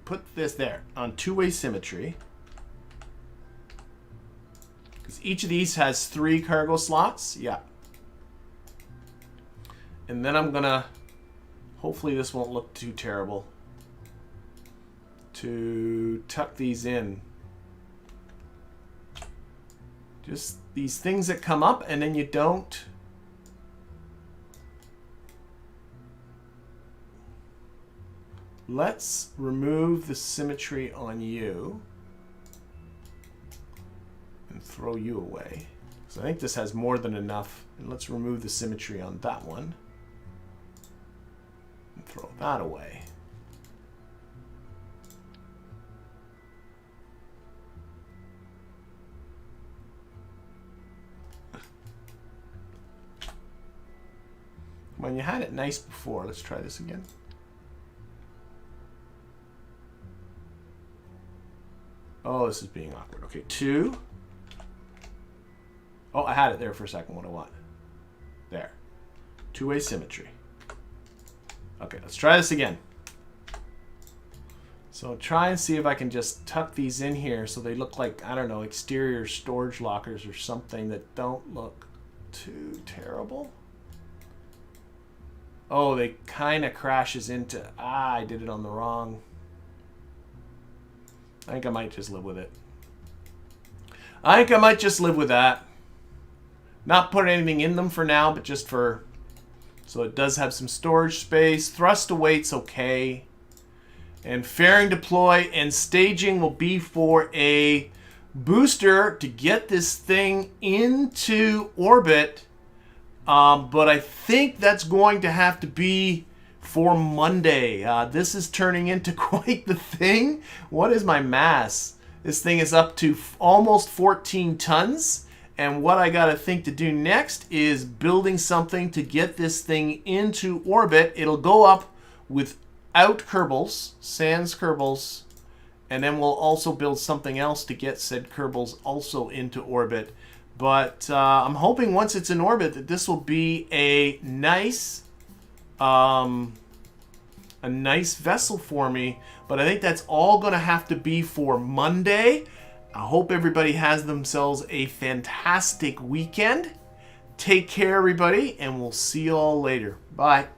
put this there on two-way symmetry, because each of these has 3 cargo slots. Yeah. And then I'm going to, hopefully this won't look too terrible, to tuck these in. Just these things that come up and then you don't. Let's remove the symmetry on you and throw you away. So I think this has more than enough. And let's remove the symmetry on that one and throw that away. When you had it nice before, let's try this again. Oh, this is being awkward. Okay, 2. Oh, I had it there for a second. What do I want? There. Two-way symmetry. Okay, let's try this again. So try and see if I can just tuck these in here so they look like, I don't know, exterior storage lockers or something that don't look too terrible. Oh, they kind of crashes into... Ah, I did it on the wrong... I think I might just live with it. I think I might just live with that. Not put anything in them for now, but just for... So it does have some storage space. Thrust to weight's okay. And fairing deploy and staging will be for a booster to get this thing into orbit. But I think that's going to have to be for Monday. This is turning into quite the thing. What is my mass? This thing is up to almost 14 tons. And what I got to think to do next is building something to get this thing into orbit. It'll go up without Kerbals, sans Kerbals. And then we'll also build something else to get said Kerbals also into orbit. But I'm hoping once it's in orbit that this will be a nice vessel for me. But I think that's all going to have to be for Monday. I hope everybody has themselves a fantastic weekend. Take care, everybody, and we'll see you all later. Bye.